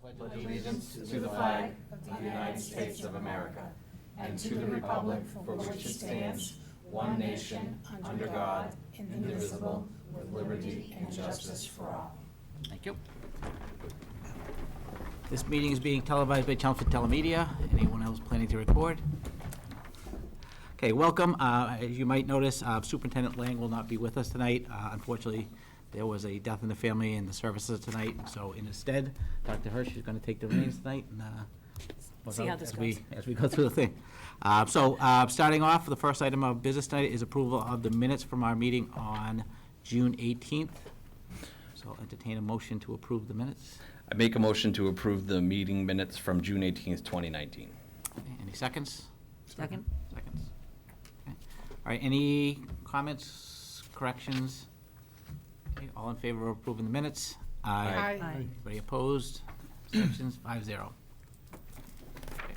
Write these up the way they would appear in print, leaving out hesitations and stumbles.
pledge allegiance to the flag of the United States of America and to the republic for which it stands, one nation, under God, indivisible, with liberty and justice for all. Thank you. This meeting is being televised by Chelmsford Telemedia. Anyone else planning to record? Okay, welcome. As you might notice, Superintendent Lang will not be with us tonight. Unfortunately, there was a death in the family in the services tonight, so in his stead, Dr. Hirsch is going to take the reins tonight and see how this goes. as we go through the thing. Starting off, the first item of business tonight is approval of the minutes from our meeting on June 18th. So I'll entertain a motion to approve the minutes. I make a motion to approve the meeting minutes from June 18th, 2019. Okay, any seconds? Second? Seconds. Okay. All right, any comments, corrections? Okay, all in favor of approving the minutes? Aye. Aye. Anybody opposed? Abstentions? 5-0. Okay.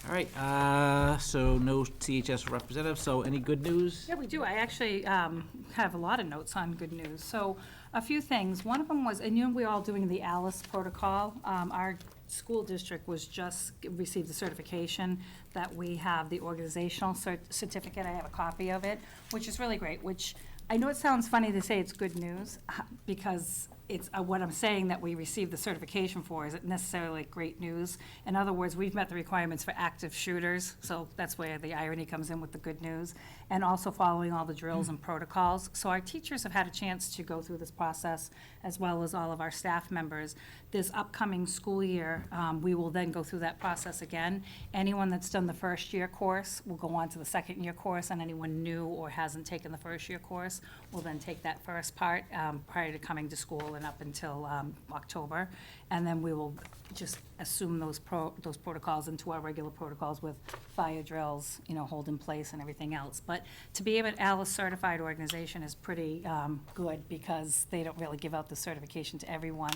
All right, so no CHS representative, so any good news? Yeah, we do. I actually have a lot of notes on good news. So a few things. One of them was, and we're all doing the ALICE protocol. Our school district received the certification that we have the organizational certificate. I have a copy of it, which is really great, which I know it sounds funny to say it's good news because it's what I'm saying that we received the certification for isn't necessarily great news. In other words, we've met the requirements for active shooters, so that's where the irony comes in with the good news, and also following all the drills and protocols. So our teachers have had a chance to go through this process, as well as all of our staff members. This upcoming school year, we will then go through that process again. Anyone that's done the first year course will go on to the second year course, and anyone new or hasn't taken the first year course will then take that first part prior to coming to school and up until October. And then we will just assume those protocols into our regular protocols with fire drills, hold in place and everything else. But to be an ALICE certified organization is pretty good because they don't really give out the certification to everyone.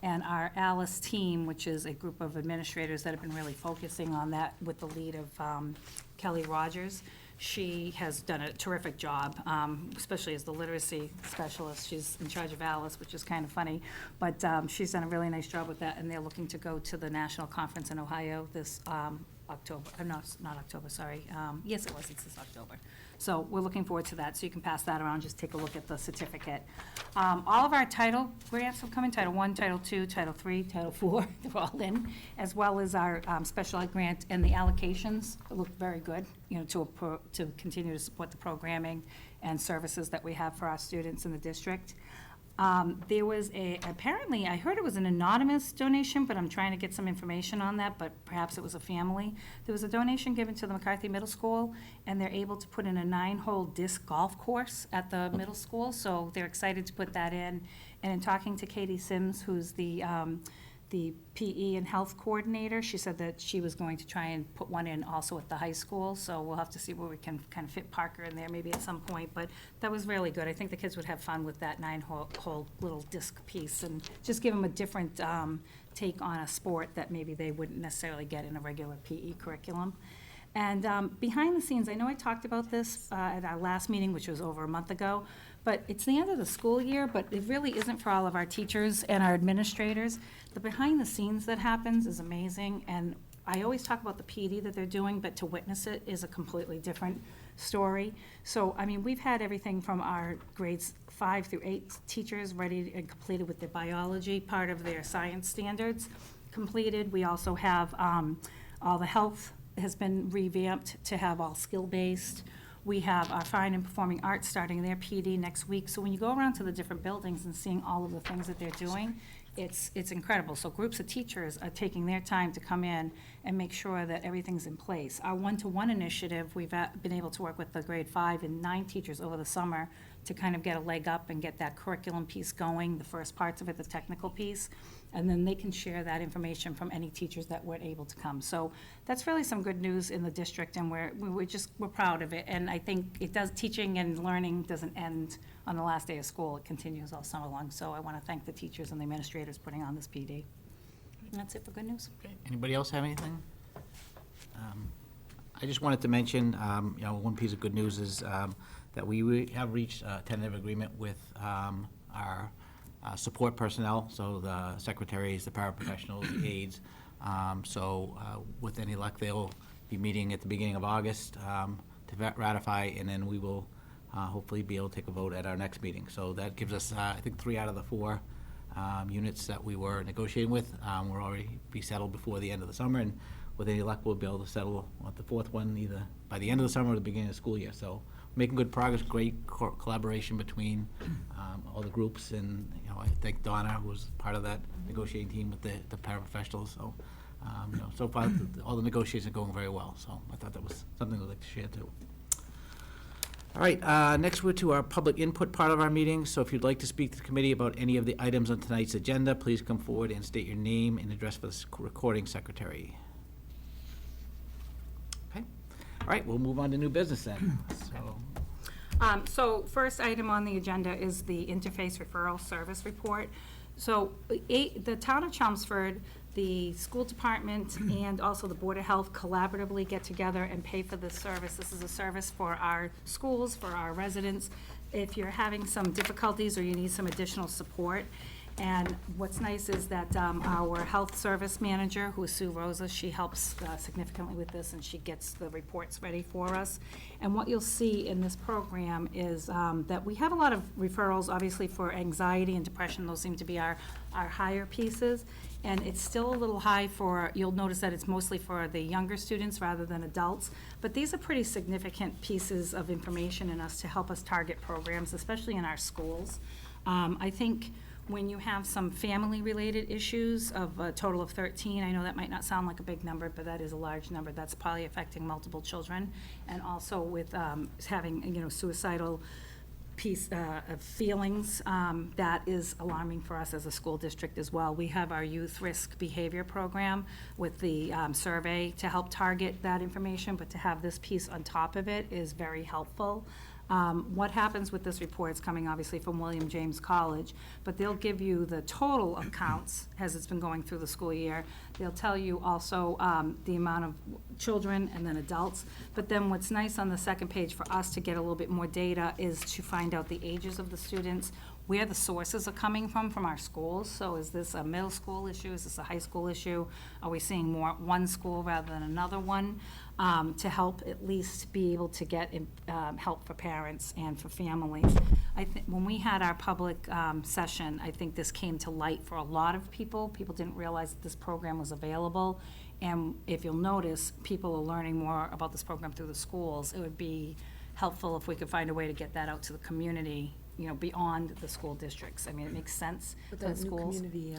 And our ALICE team, which is a group of administrators that have been really focusing on that with the lead of Kelly Rogers, she has done a terrific job, especially as the literacy specialist. She's in charge of ALICE, which is kind of funny, but she's done a really nice job with that, and they're looking to go to the national conference in Ohio this October. Not October, sorry. Yes, it was. It's this October. So we're looking forward to that. So you can pass that around. Just take a look at the certificate. All of our title grants have come in, Title I, Title II, Title III, Title IV, they're all in, as well as our special ed grant, and the allocations look very good, to continue to support the programming and services that we have for our students in the district. There was apparently, I heard it was an anonymous donation, but I'm trying to get some information on that, but perhaps it was a family. There was a donation given to the McCarthy Middle School, and they're able to put in a 9-hole disc golf course at the middle school, so they're excited to put that in. And in talking to Katie Sims, who's the PE and health coordinator, she said that she was going to try and put one in also at the high school, so we'll have to see where we can kind of fit Parker in there maybe at some point, but that was really good. I think the kids would have fun with that 9-hole little disc piece and just give them a different take on a sport that maybe they wouldn't necessarily get in a regular PE curriculum. And behind the scenes, I know I talked about this at our last meeting, which was over a month ago, but it's the end of the school year, but it really isn't for all of our teachers and our administrators. The behind the scenes that happens is amazing, and I always talk about the PD that they're doing, but to witness it is a completely different story. So, we've had everything from our grades 5 through 8 teachers ready and completed with their biology, part of their science standards completed. We also have all the health has been revamped to have all skill-based. We have our fine and performing arts starting their PD next week. So when you go around to the different buildings and seeing all of the things that they're doing, it's incredible. So groups of teachers are taking their time to come in and make sure that everything's in place. Our one-to-one initiative, we've been able to work with the grade 5 and 9 teachers over the summer to kind of get a leg up and get that curriculum piece going, the first parts of it, the technical piece, and then they can share that information from any teachers that weren't able to come. So that's really some good news in the district, and we're proud of it. And I think teaching and learning doesn't end on the last day of school. It continues all summer long. So I want to thank the teachers and the administrators putting on this PD. And that's it for good news. Okay. Anybody else have anything? I just wanted to mention, one piece of good news is that we have reached a tentative agreement with our support personnel, so the secretaries, the paraprofessionals, the aides. With any luck, they'll be meeting at the beginning of August to ratify, and then we will hopefully be able to take a vote at our next meeting. So that gives us, I think, 3 out of the 4 units that we were negotiating with. We'll already be settled before the end of the summer, and with any luck, we'll be able to settle with the 4th one either by the end of the summer or the beginning of the school year. So making good progress, great collaboration between all the groups, and I thank Donna, who was part of that negotiating team with the paraprofessionals. So so far all the negotiations are going very well. So I thought that was something I'd like to share too. All right, next we're to our public input part of our meeting. So if you'd like to speak to the committee about any of the items on tonight's agenda, please come forward and state your name and address for the recording secretary. Okay, all right, we'll move on to new business then. So first item on the agenda is the interface referral service report. So the town of Chelmsford, the school department, and also the Board of Health collaboratively get together and pay for this service. This is a service for our schools, for our residents, if you're having some difficulties or you need some additional support. And what's nice is that our health service manager, who is Sue Rosa, she helps significantly with this, and she gets the reports ready for us. And what you'll see in this program is that we have a lot of referrals, obviously, for anxiety and depression. Those seem to be our higher pieces. And it's still a little high for, you'll notice that it's mostly for the younger students rather than adults. But these are pretty significant pieces of information in us to help us target programs, especially in our schools. I think when you have some family-related issues of a total of 13, I know that might not sound like a big number, but that is a large number. That's probably affecting multiple children. And also with having, suicidal piece of feelings, that is alarming for us as a school district as well. We have our youth risk behavior program with the survey to help target that information, but to have this piece on top of it is very helpful. What happens with this report is coming obviously from William James College, but they'll give you the total of counts as it's been going through the school year. They'll tell you also the amount of children and then adults. But then what's nice on the second page for us to get a little bit more data is to find out the ages of the students, where the sources are coming from our schools. So is this a middle school issue? Is this a high school issue? Are we seeing more one school rather than another one? To help at least be able to get help for parents and for families. I think when we had our public session, I think this came to light for a lot of people. People didn't realize that this program was available. And if you'll notice, people are learning more about this program through the schools. It would be helpful if we could find a way to get that out to the community, beyond the school districts. I mean, it makes sense for the schools. Community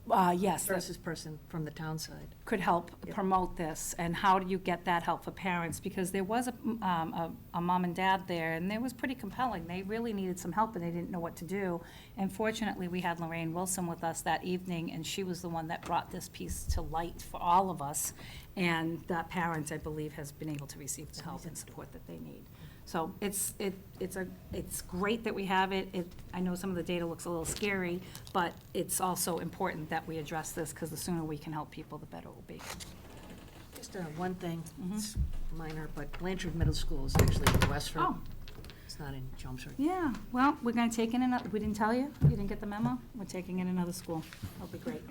Yes, that versus person from the town side. could help Yep. promote this. And how do you get that help for parents? Because there was a mom and dad there, and it was pretty compelling. They really needed some help, and they didn't know what to do. And fortunately, we had Lorraine Wilson with us that evening, and she was the one that brought this piece to light for all of us. And that parents, I believe, has been able to receive the help and support that they need. So it's great that we have it. I know some of the data looks a little scary, but it's also important that we address this, because the sooner we can help people, the better it will be. Just one thing, it's minor, but Blanchard Middle School is actually in Westford. Oh. It's not in Chelmsford. Yeah, well, we're gonna take in another, we didn't tell you? You didn't get the memo? We're taking in another school. That'll be great.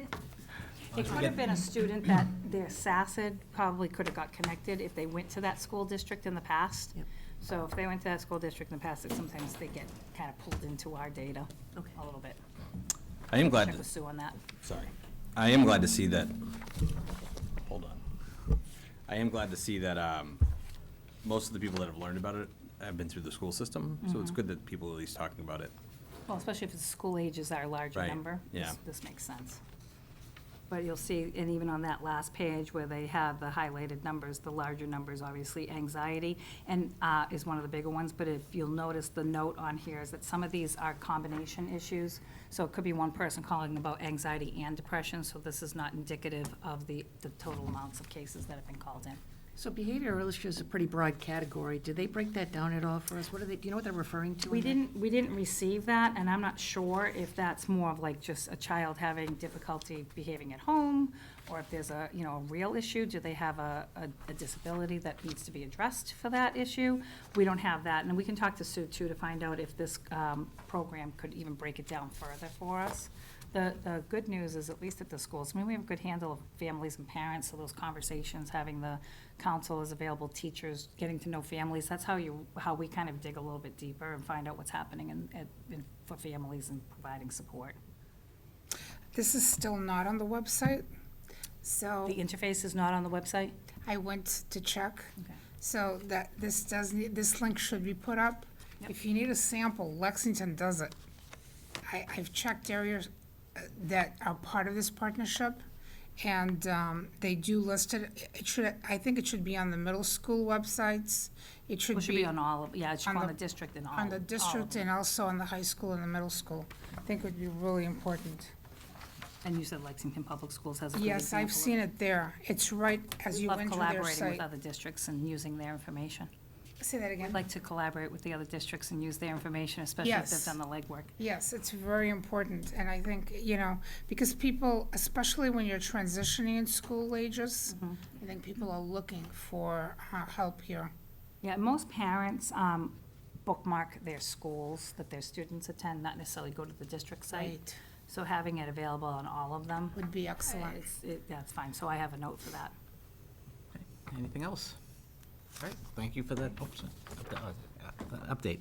It could have been a student that their SACID probably could have got connected if they went to that school district in the past. Yep. So if they went to that school district in the past, sometimes they get kind of pulled into our data Okay. a little bit. I am glad Check to, with Sue on that. sorry. I am glad to see that, hold on. I am glad to see that most of the people that have learned about it have been through the school system, so it's good that people are at least talking about it. Well, especially if the school age is our larger Right, number. yeah. This makes sense. But you'll see, and even on that last page where they have the highlighted numbers, the larger numbers, obviously, anxiety, and is one of the bigger ones. But if you'll notice, the note on here is that some of these are combination issues. So it could be one person calling about anxiety and depression, so this is not indicative of the total amounts of cases that have been called in. So behavioral issues is a pretty broad category. Do they break that down at all for us? What are they, do you know what they're referring to? We in that? didn't receive that, and I'm not sure if that's more of like just a child having difficulty behaving at home, or if there's a, you know, a real issue. Do they have a disability that needs to be addressed for that issue? We don't have that, and we can talk to Sue too to find out if this program could even break it down further for us. The good news is, at least at the schools, I mean, we have a good handle of families and parents, so those conversations, having the counselors available, teachers, getting to know families, that's how we kind of dig a little bit deeper and find out what's happening for families and providing support. This is still not on the website, so The interface is not on the website? I went to check. Okay. So that this link should be put up. Yep. If you need a sample, Lexington does it. I've checked areas that are part of this partnership, and they do list it. I think it should be on the middle school websites. It should It should be on all of, yeah, it should on be on the- the district and all. on the all of district them. and also on the high school and the middle school. I think it would be really important. And you said Lexington Public Schools has a good Yes, I've seen it there. It's right as you Love enter their collaborating with site. other districts and using their information. Say that I'd again. like to collaborate with the other districts and use their information, especially if they've Yes. done the legwork. Yes, it's very important, and I think, you know, because people, especially when you're transitioning in school ages, I think people are looking for help here. Yeah, most parents bookmark their schools that their students attend, not necessarily go to the district site. Right, So having it available on all of them, would be excellent. that's fine, so I have a note for that. Okay, anything else? All right, thank you for that, update.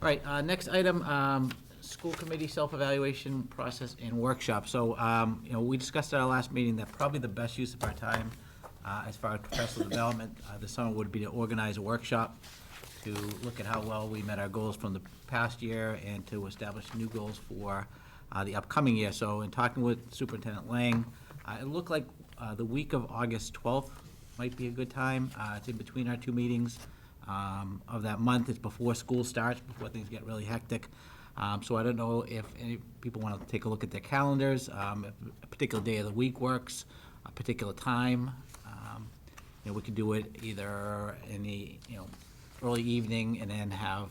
All right, next item, school committee self-evaluation process and workshop. So, you know, we discussed at our last meeting that probably the best use of our time, as far as professional development, this summer would be to organize a workshop to look at how well we met our goals from the past year and to establish new goals for the upcoming year. So in talking with Superintendent Lang, it looked like the week of August 12th might be a good time. It's in between our two meetings of that month. It's before school starts, before things get really hectic. So I don't know if any people want to take a look at their calendars, if a particular day of the week works, a particular time. You know, we could do it either in the, you know, early evening and then have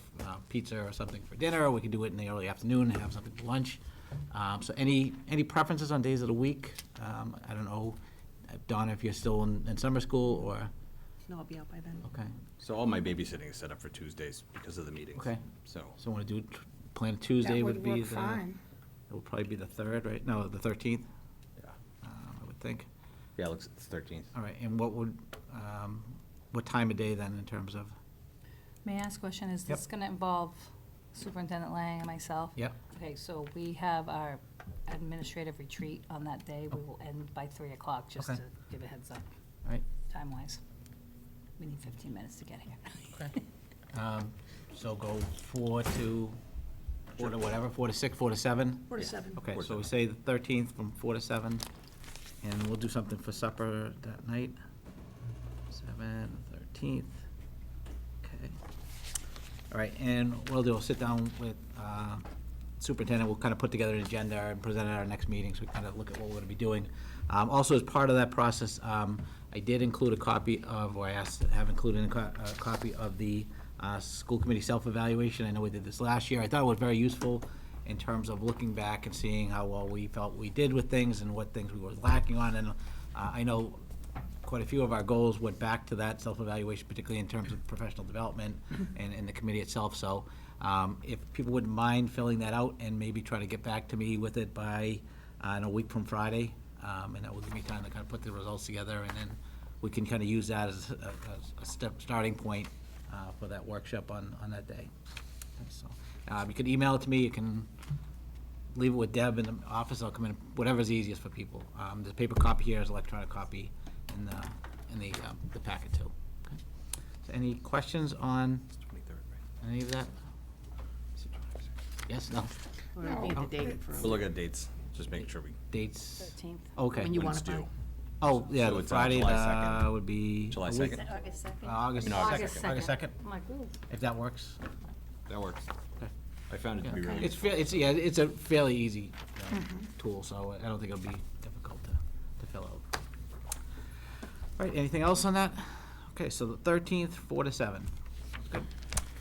pizza or something for dinner, or we could do it in the early afternoon and have something for lunch. So any preferences on days of the week? I don't know, Donna, if you're still in summer school, or, No, I'll be out by then. okay. So all my babysitting is set up for Tuesdays because of the meetings. Okay. So, So want to do, plan Tuesday That would would be work fine. it would probably be the 3rd, right? No, the 13th, yeah. I would think. Yeah, it looks, it's 13th. All right, and what time of day then in terms of? May I ask a question? Is Yep. this going to involve Superintendent Lang and myself? Yep. Okay, so we have our administrative retreat on that day. We will end by 3 o'clock, just Okay. to give a heads up, All right. time-wise. We need 15 minutes to get here. Okay. So go 4 to whatever, 4 to 6, 4 to 7? 4 to 7. Okay, 4 to so we say the 13th from 4 to 7, and we'll do something for supper that night. 7, 13th. Okay. All right, and what we'll do, we'll sit down with superintendent, we'll kind of put together an agenda and present at our next meeting, so we kind of look at what we're going to be doing. Also, as part of that process, I did include a copy of, or I asked to have included a copy of the school committee self-evaluation. I know we did this last year. I thought it was very useful in terms of looking back and seeing how well we felt we did with things and what things we were lacking on. And I know quite a few of our goals went back to that self-evaluation, particularly in terms of professional development and the committee itself. So if people wouldn't mind filling that out and maybe try to get back to me with it by in a week from Friday, and that will give me time to kind of put the results together, and then we can kind of use that as a starting point for that workshop on that day. So you can email it to me, you can leave it with Deb in the office, I'll come in, whatever's easiest for people. There's a paper copy here, there's an electronic copy in the packet too. Okay. So any questions on It's 23rd, right? any of that? Yes, no? Or it'll be No. the day for. We'll look at dates, just making sure we, Dates? 13th. Okay. When you when want it's to buy. due. Oh, yeah, So the it's Friday, July 2nd. would be. July a week- 2nd. August 2nd? August In 2nd. August August 2nd, I'm like, ooh. if that works. That works. Okay. I found it to be Yeah. really. It's a fairly easy tool, so I don't think it'll be difficult to fill out. All right, anything else on that? Okay, so the 13th, 4 to 7. Good.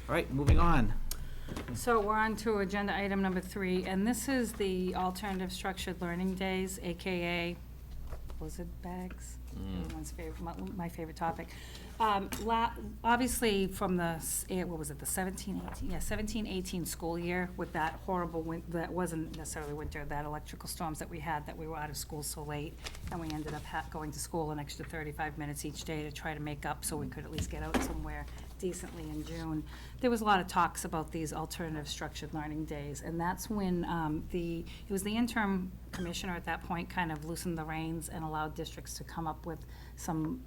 All right, moving on. So we're on to agenda item number 3, and this is the alternative structured learning days, AKA blizzard bags. Everyone's favorite, my favorite topic. Obviously, from the, what was it, the 17-18 school year, with that horrible that wasn't necessarily winter, that electrical storms that we had, that we were out of school so late, and we ended up going to school an extra 35 minutes each day to try to make up so we could at least get out somewhere decently in June. There was a lot of talks about these alternative structured learning days, and that's when it was the interim commissioner at that point kind of loosened the reins and allowed districts to come up with some,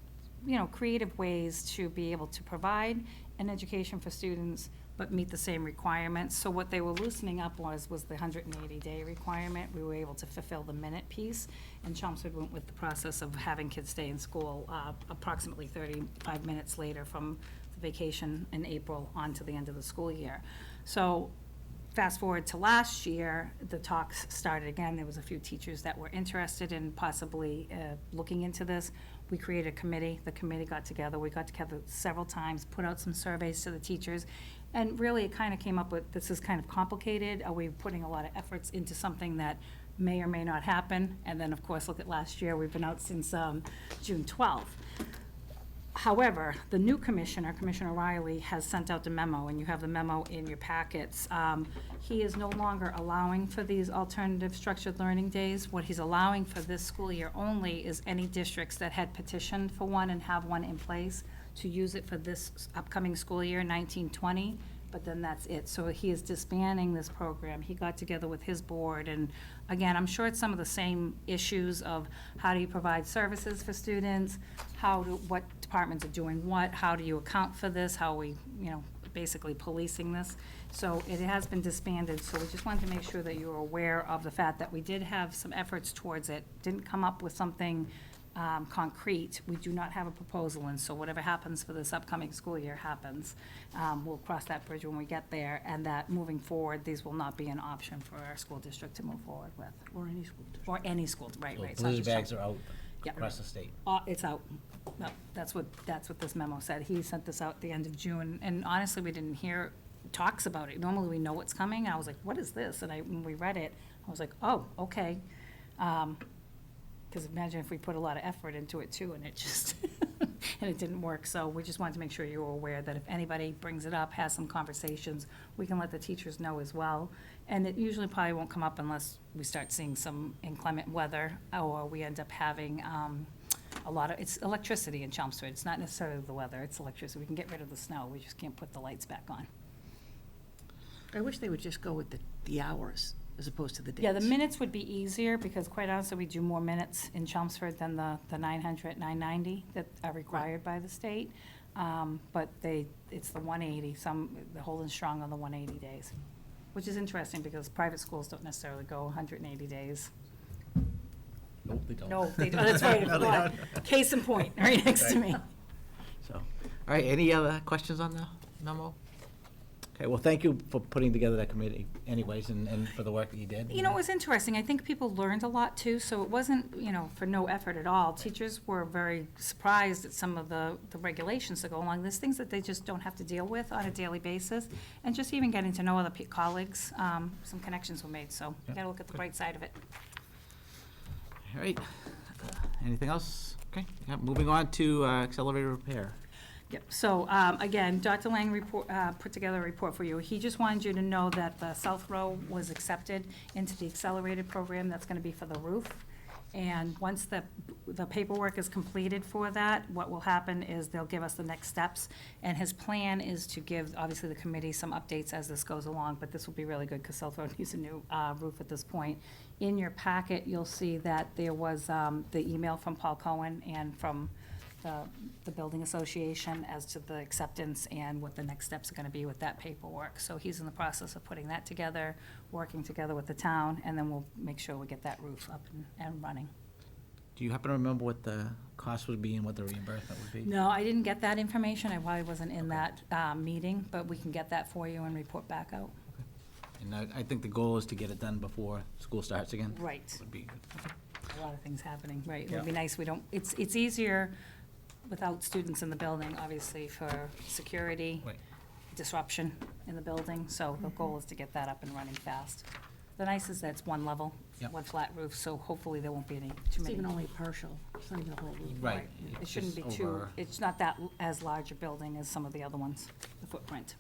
creative ways to be able to provide an education for students but meet the same requirements. So what they were loosening up was the 180-day requirement. We were able to fulfill the minute piece, and Chelmsford went with the process of having kids stay in school approximately 35 minutes later from the vacation in April on to the end of the school year. So fast forward to last year, the talks started again. There was a few teachers that were interested in possibly looking into this. We created a committee. The committee got together. We got together several times, put out some surveys to the teachers, and really it kind of came up with, this is kind of complicated. Are we putting a lot of efforts into something that may or may not happen? And then, of course, look at last year. We've been out since June 12th. However, the new commissioner, Commissioner Riley, has sent out the memo, and you have the memo in your packets. He is no longer allowing for these alternative structured learning days. What he's allowing for this school year only is any districts that had petitioned for one and have one in place to use it for this upcoming school year, 19-20, but then that's it. So he is disbanding this program. He got together with his board, and again, I'm sure it's some of the same issues of how do you provide services for students, what departments are doing what, how do you account for this, how are we, basically policing this. So it has been disbanded, so we just wanted to make sure that you were aware of the fact that we did have some efforts towards it, didn't come up with something concrete. We do not have a proposal, and so whatever happens for this upcoming school year happens. We'll cross that bridge when we get there, and that moving forward, these will not be an option for our school district to move forward with. Or any school district. Or any school, right. So It's not blizzard just bags are out Yep. across the state. It's out. No, that's what this memo said. He sent this out at the end of June, and honestly, we didn't hear talks about it. Normally, we know what's coming. I was like, what is this? And when we read it, I was like, oh, okay. Because imagine if we put a lot of effort into it too, and it just, and it didn't work. So we just wanted to make sure you were aware that if anybody brings it up, has some conversations, we can let the teachers know as well. And it usually probably won't come up unless we start seeing some inclement weather, or we end up having it's electricity in Chelmsford. It's not necessarily the weather, it's electricity. We can get rid of the snow, we just can't put the lights back on. I wish they would just go with the hours as opposed to the dates. Yeah, the minutes would be easier, because quite honestly, we do more minutes in Chelmsford than the 900, 990 that are required by the state. But it's the 180, they're holding strong on the 180 days, which is interesting, because private schools don't necessarily go 180 days. Nope, they don't. No, they don't, that's right. No, they Well, don't. Case in point, right next to me. So, all right, any other questions on the memo? Okay, well, thank you for putting together that committee anyways, and for the work that you did. You know, it was interesting. I think people learned a lot too, so it wasn't, for no effort at all. Teachers were very surprised at some of the regulations that go along. There's things that they just don't have to deal with on a daily basis. And just even getting to know other colleagues, some connections were made, so you gotta look at the bright side of it. All right, anything else? Okay, yeah, moving on to accelerated repair. Yep, so, again, Dr. Lang put together a report for you. He just wanted you to know that the South Row was accepted into the accelerated program. That's gonna be for the roof. And once the paperwork is completed for that, what will happen is they'll give us the next steps. And his plan is to give, obviously, the committee some updates as this goes along, but this will be really good, because South Row needs a new roof at this point. In your packet, you'll see that there was the email from Paul Cohen and from the Building Association as to the acceptance and what the next steps are gonna be with that paperwork. So he's in the process of putting that together, working together with the town, and then we'll make sure we get that roof up and running. Do you happen to remember what the cost would be and what the reimbursement would be? No, I didn't get that information. I probably wasn't in that meeting, but we can get that for you and report back out. And I think the goal is to get it done before school starts again. Right. Would be good. A lot of things happening, right. It Yeah. would be nice, it's easier without students in the building, obviously for security, Right. disruption in the building, so the goal is to get that up and running fast. The nice is that it's one level, Yep. one flat roof, so hopefully there won't be too It's many. even only partial, it's not even a whole roof. Right. It It's shouldn't just be too, over- it's not that as large a building as some of the other ones, the footprint.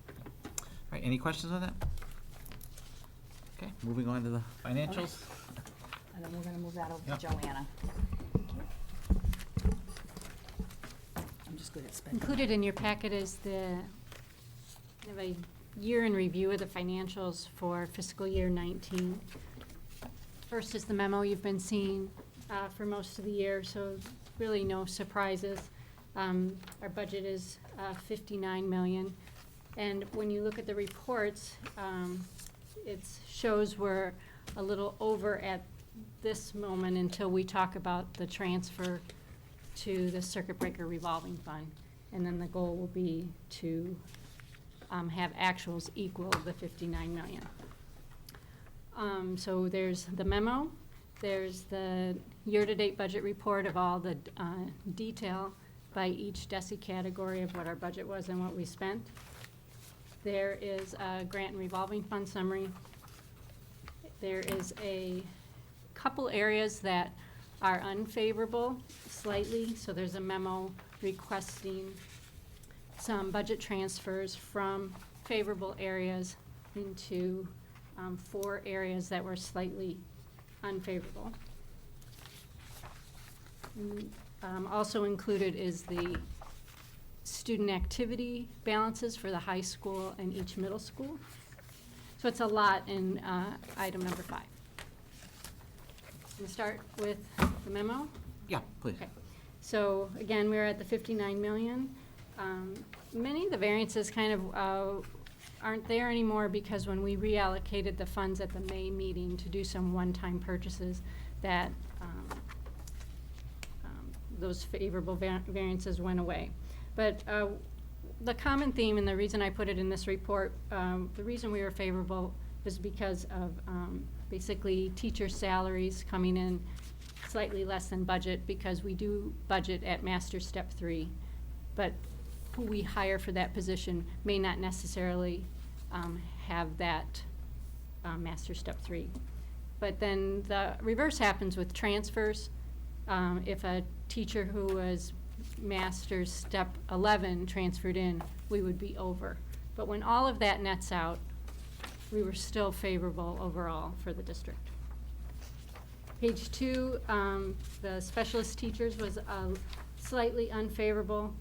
Right, any questions on that? Okay, moving on to the financials. And then we're gonna move that over Yep. to Joanna. I'm just good at spending. Included in your packet is the, kind of a year in review of the financials for fiscal year 19. First is the memo you've been seeing for most of the year, so really no surprises. Our budget is 59 million. And when you look at the reports, it shows we're a little over at this moment until we talk about the transfer to the circuit breaker revolving fund. And then the goal will be to have actuals equal the 59 million. So there's the memo, there's the year-to-date budget report of all the detail by each DESI category of what our budget was and what we spent. There is a grant and revolving fund summary. There is a couple areas that are unfavorable slightly, so there's a memo requesting some budget transfers from favorable areas into 4 areas that were slightly unfavorable. Also included is the student activity balances for the high school and each middle school. So it's a lot in item number 5. We'll start with the memo. Yeah, please. Okay. So again, we're at the 59 million. Many of the variances kind of aren't there anymore because when we reallocated the funds at the May meeting to do some one-time purchases, that those favorable variances went away. But the common theme, and the reason I put it in this report, the reason we were favorable is because of basically teacher salaries coming in slightly less than budget, because we do budget at Master Step 3, but who we hire for that position may not necessarily have that Master Step 3. But then the reverse happens with transfers. If a teacher who was Master's Step 11 transferred in, we would be over. But when all of that nets out, we were still favorable overall for the district. Page 2, the specialist teachers was slightly unfavorable,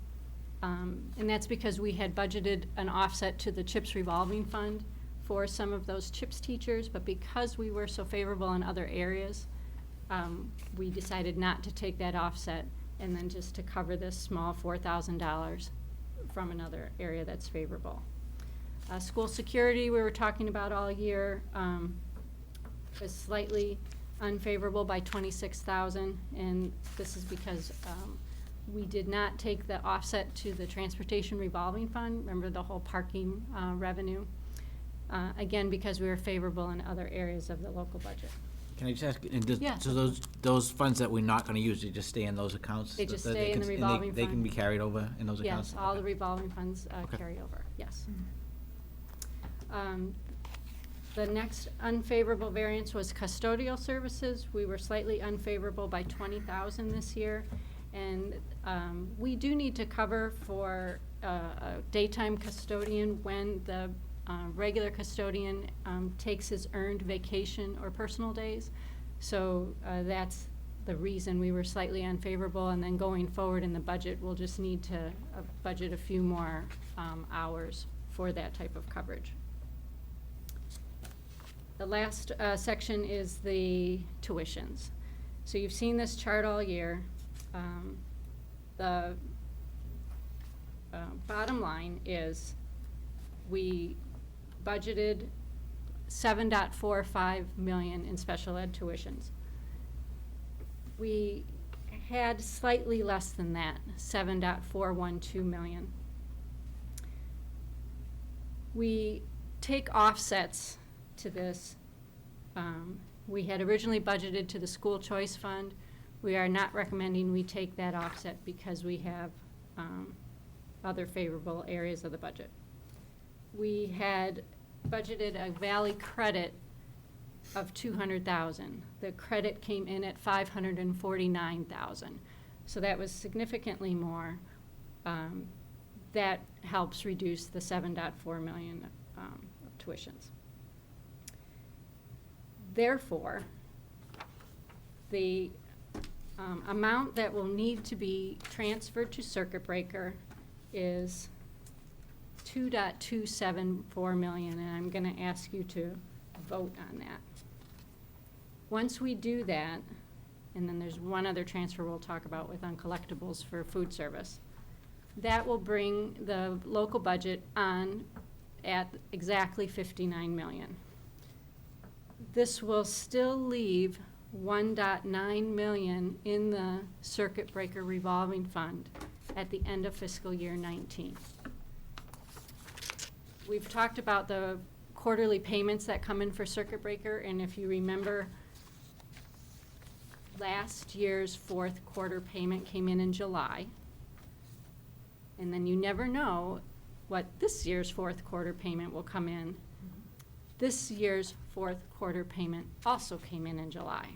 and that's because we had budgeted an offset to the CHIPS revolving fund for some of those CHIPS teachers, but because we were so favorable in other areas, we decided not to take that offset and then just to cover this small $4,000 from another area that's favorable. School security, we were talking about all year, was slightly unfavorable by 26,000, and this is because we did not take the offset to the transportation revolving fund. Remember the whole parking revenue? Again, because we were favorable in other areas of the local budget. Can I just ask, and does- Yeah. so those funds that we're not gonna use, they just stay in those accounts? They just That stay in the and revolving They can fund. be carried over in those accounts? Yes, all the Okay. revolving funds Okay. carry over, yes. The next unfavorable variance was custodial services. We were slightly unfavorable by 20,000 this year. And we do need to cover for a daytime custodian when the regular custodian takes his earned vacation or personal days. So that's the reason we were slightly unfavorable. And then going forward in the budget, we'll just need to budget a few more hours for that type of coverage. The last section is the tuitions. So you've seen this chart all year. The bottom line is we budgeted $7.45 million in special ed tuitions. We had slightly less than that, $7.412 million. We take offsets to this. We had originally budgeted to the school choice fund. We are not recommending we take that offset because we have other favorable areas of the budget. We had budgeted a Valley credit of 200,000. The credit came in at 549,000. So that was significantly more. That helps reduce the 7.4 million of tuitions. Therefore, the amount that will need to be transferred to circuit breaker is 2.274 million, and I'm going to ask you to vote on that. Once we do that, and then there's one other transfer we'll talk about with uncollectibles for food service, that will bring the local budget on at exactly 59 million. This will still leave 1.9 million in the circuit breaker revolving fund at the end of fiscal year 19. We've talked about the quarterly payments that come in for circuit breaker, and if you remember, last year's fourth quarter payment came in July. And then you never know what this year's fourth quarter payment will come in. This year's fourth quarter payment also came in July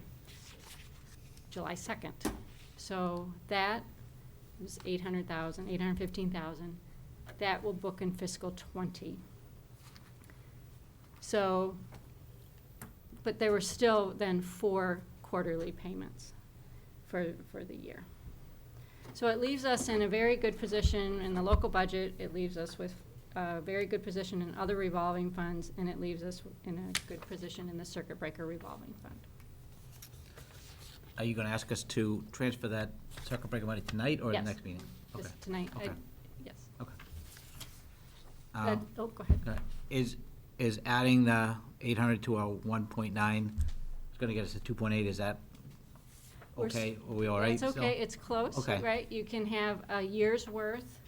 2nd. So that was 800,000, 815,000. That will book in fiscal 20. So, but there were still then 4 quarterly payments for the year. So it leaves us in a very good position in the local budget. It leaves us with a very good position in other revolving funds, and it leaves us in a good position in the circuit breaker revolving fund. Are you going to ask us to transfer that circuit breaker money tonight or the Yes. next meeting? Okay. Just tonight, Okay. yes. Okay. Oh, go ahead. Okay. Is adding the 800 to our 1.9, it's going to get us to 2.8, is that We're s- okay? Are we all right? It's still? okay, it's close, Okay. right? You can have a year's worth,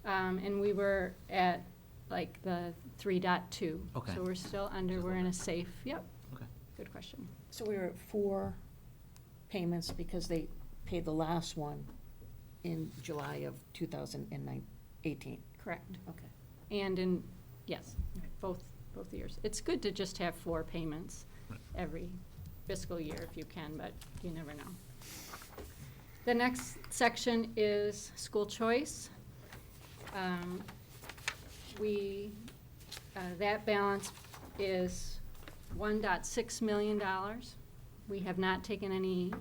and we were at like the 3.2. Okay. So we're still under, we're in a safe, yep. Okay. Good question. So we were at 4 payments because they paid the last one in July of 2018. Correct. Okay. And in, yes, both years. It's good to just have 4 payments Right. every fiscal year if you can, but you never know. The next section is school choice. That balance is $1.6 million. We have not taken any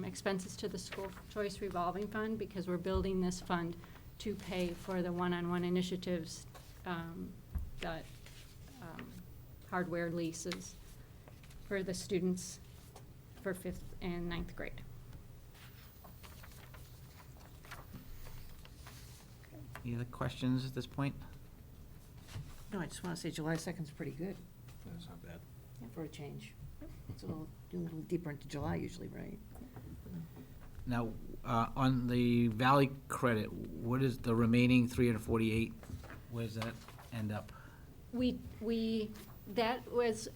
expenses to the school choice revolving fund because we're building this fund to pay for the one-on-one initiatives, the hardware leases for the students for 5th and 9th grade. Any other questions at this point? No, I just want to say July 2nd is pretty good That's not bad. for a change. It's a little deeper into July usually, right? Now, on the Valley credit, what is the remaining 348? Where does that end up? That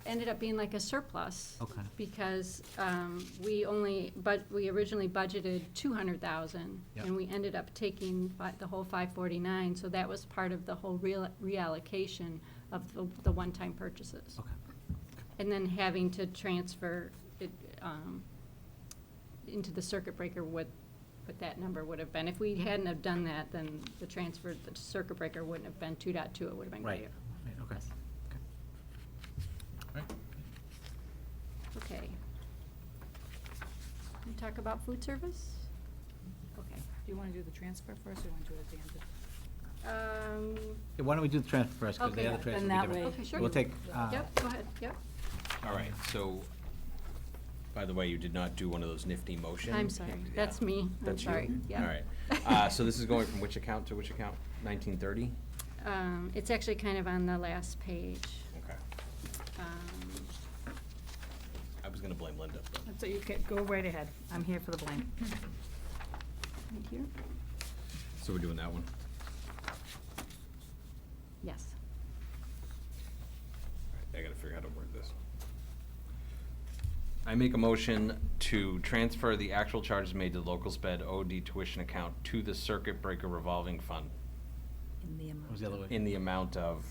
ended up being like a surplus. Okay. Because we originally budgeted 200,000. Yep. And we ended up taking the whole 549, so that was part of the whole reallocation of the one-time purchases. Okay. And then having to transfer it into the circuit breaker, what that number would have been. If we hadn't have done that, then the circuit breaker wouldn't have been 2.2, it would have been Right. greater. Right, okay. Yes. Right. Okay. We talk about food service? Okay. Do you want to do the transfer first, or you want to do it at the end? Yeah, why don't we do the transfer first, because Okay. the other transfer Then will that be different. way- Okay, sure. We'll take, Yep, go ahead, yep. All right, so, by the way, you did not do one of those nifty motions. I'm sorry, Yeah. that's me, I'm That's you? sorry, yeah. All right. So this is going from which account to which account? 1930? It's actually kind of on the last page. Okay. Um, I was gonna blame Linda, but. So you can go right ahead. I'm here for the blame. Right here? So we're doing that one? Yes. I gotta figure out how to word this. I make a motion to transfer the actual charges made to the local sped OD tuition account to the circuit breaker revolving fund What was the other way? in the amount of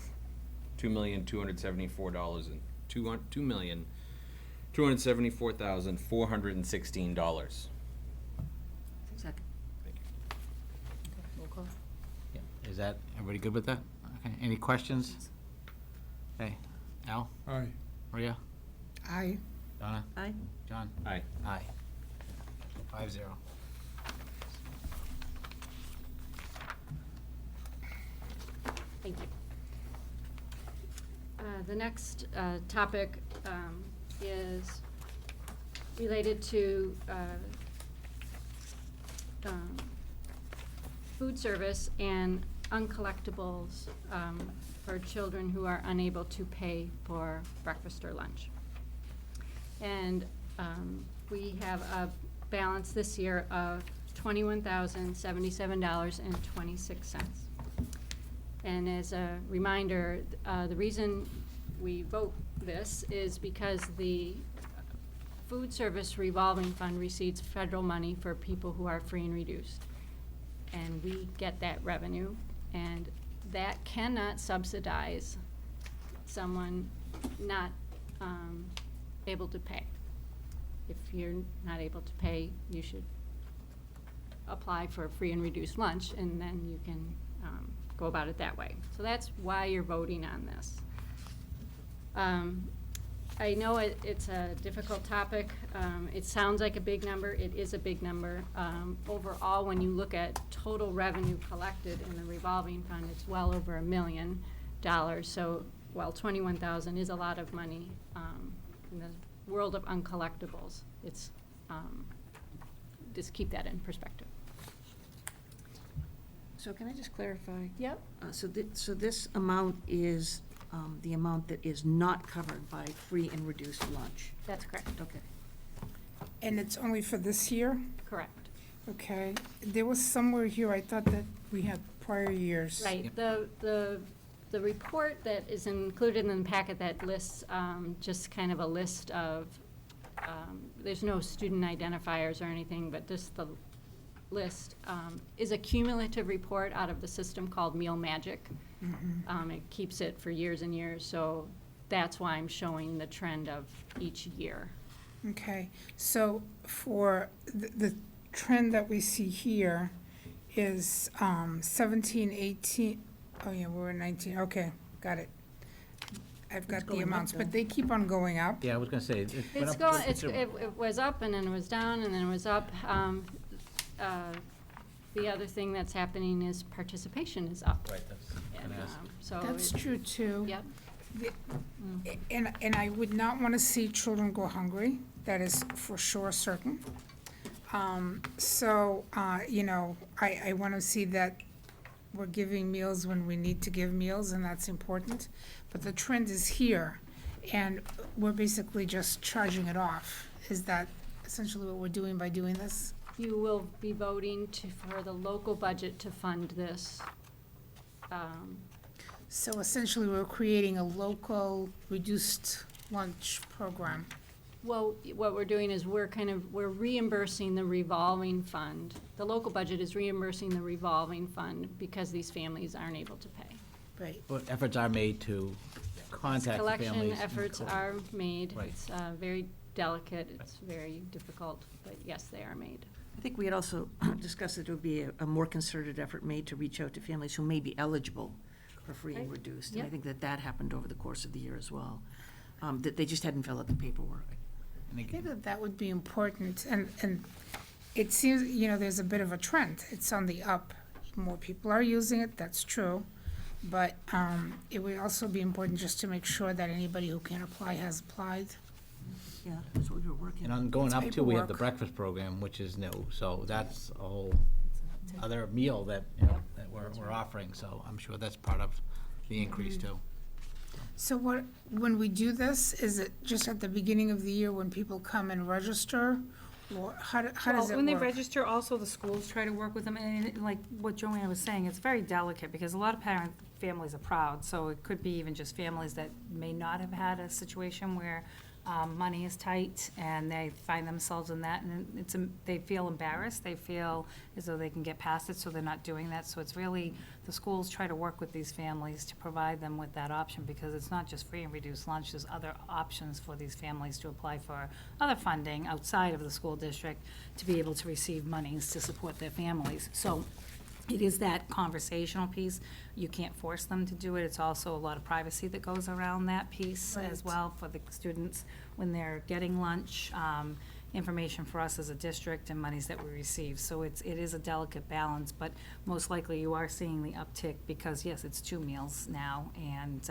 $2,274 and $2,274,416. Second. Roll call. Yeah. Is that, everybody good with that? Okay, any questions? Okay, Al? Aye. Maria? I, Donna? Aye. John? Aye. Aye. 5-0. Thank you. The next topic is related to food service and uncollectibles for children who are unable to pay for breakfast or lunch. And we have a balance this year of $21,077.26. And as a reminder, the reason we vote this is because the food service revolving fund receives federal money for people who are free and reduced. And we get that revenue, and that cannot subsidize someone not able to pay. If you're not able to pay, you should apply for a free and reduced lunch, and then you can go about it that way. So that's why you're voting on this. I know it's a difficult topic. It sounds like a big number. It is a big number. Overall, when you look at total revenue collected in the revolving fund, it's well over $1 million. So while 21,000 is a lot of money, in the world of uncollectibles, it's, just keep that in perspective. So can I just clarify? Yep. So this amount is the amount that is not covered by free and reduced lunch? That's correct. Okay. and it's only for this year? Correct. Okay. There was somewhere here, I thought that we had prior years. Right, the report that is included in the packet that lists, just kind of a list of, there's no student identifiers or anything, but just the list, is a cumulative report out of the system called Meal Magic. It keeps it for years and years, so that's why I'm showing the trend of each year. Okay, so for the trend that we see here is 17, 18, oh yeah, we're in 19, okay, got it. I've got the going up, amounts, though. but they keep on going up. Yeah, I was gonna say. It went It's up going, considerably. it was up and then it was down and then it was up. The other thing that's happening is participation is up. Right, that's, And, gonna ask. so. That's it- true too. Yep, And I would not want to see children go hungry, that is for sure certain. So, you know, I want to see that we're giving meals when we need to give meals, and that's important. But the trend is here, and we're basically just charging it off. Is that essentially what we're doing by doing this? you will be voting for the local budget to fund this. So essentially, we're creating a local reduced lunch program. Well, what we're doing is we're reimbursing the revolving fund. The local budget is reimbursing the revolving fund because these families aren't able to pay. Right. But efforts are made to contact the families. Collection and efforts are made. Right. It's very delicate, it's very difficult, but yes, they are made. I think we had also discussed that there would be a more concerted effort made to reach out to families who may be eligible for free and Right. reduced. And I Yep. think that happened over the course of the year as well. That they just hadn't filled out the paperwork. And I again, think that that would be important, and it seems, you know, there's a bit of a trend. It's on the up. More people are using it, that's true. But it would also be important just to make sure that anybody who can apply has applied. Yeah, that's what we were working And on. on going It's up too, we have the paperwork. breakfast program, which is new, so that's a whole other meal that, you know, that we're offering, so I'm sure that's part of the increase too. So what, when we do this, is it just at the beginning of the year when people come and register? Or how does it Well, when they work? register, also the schools try to work with them, and like what Joanna was saying, it's very delicate, because a lot of families are proud, so it could be even just families that may not have had a situation where money is tight, and they find themselves in that, and they feel embarrassed, they feel as though they can get past it, so they're not doing that. So it's really, the schools try to work with these families to provide them with that option, because it's not just free and reduced lunch, there's other options for these families to apply for other funding outside of the school district to be able to receive monies to support their families. So it is that conversational piece. You can't force them to do it. It's also a lot of privacy that goes around that piece as Right. well for the students when they're getting lunch, information for us as a district and monies that we receive. So it is a delicate balance, but most likely you are seeing the uptick because, yes, it's 2 meals now and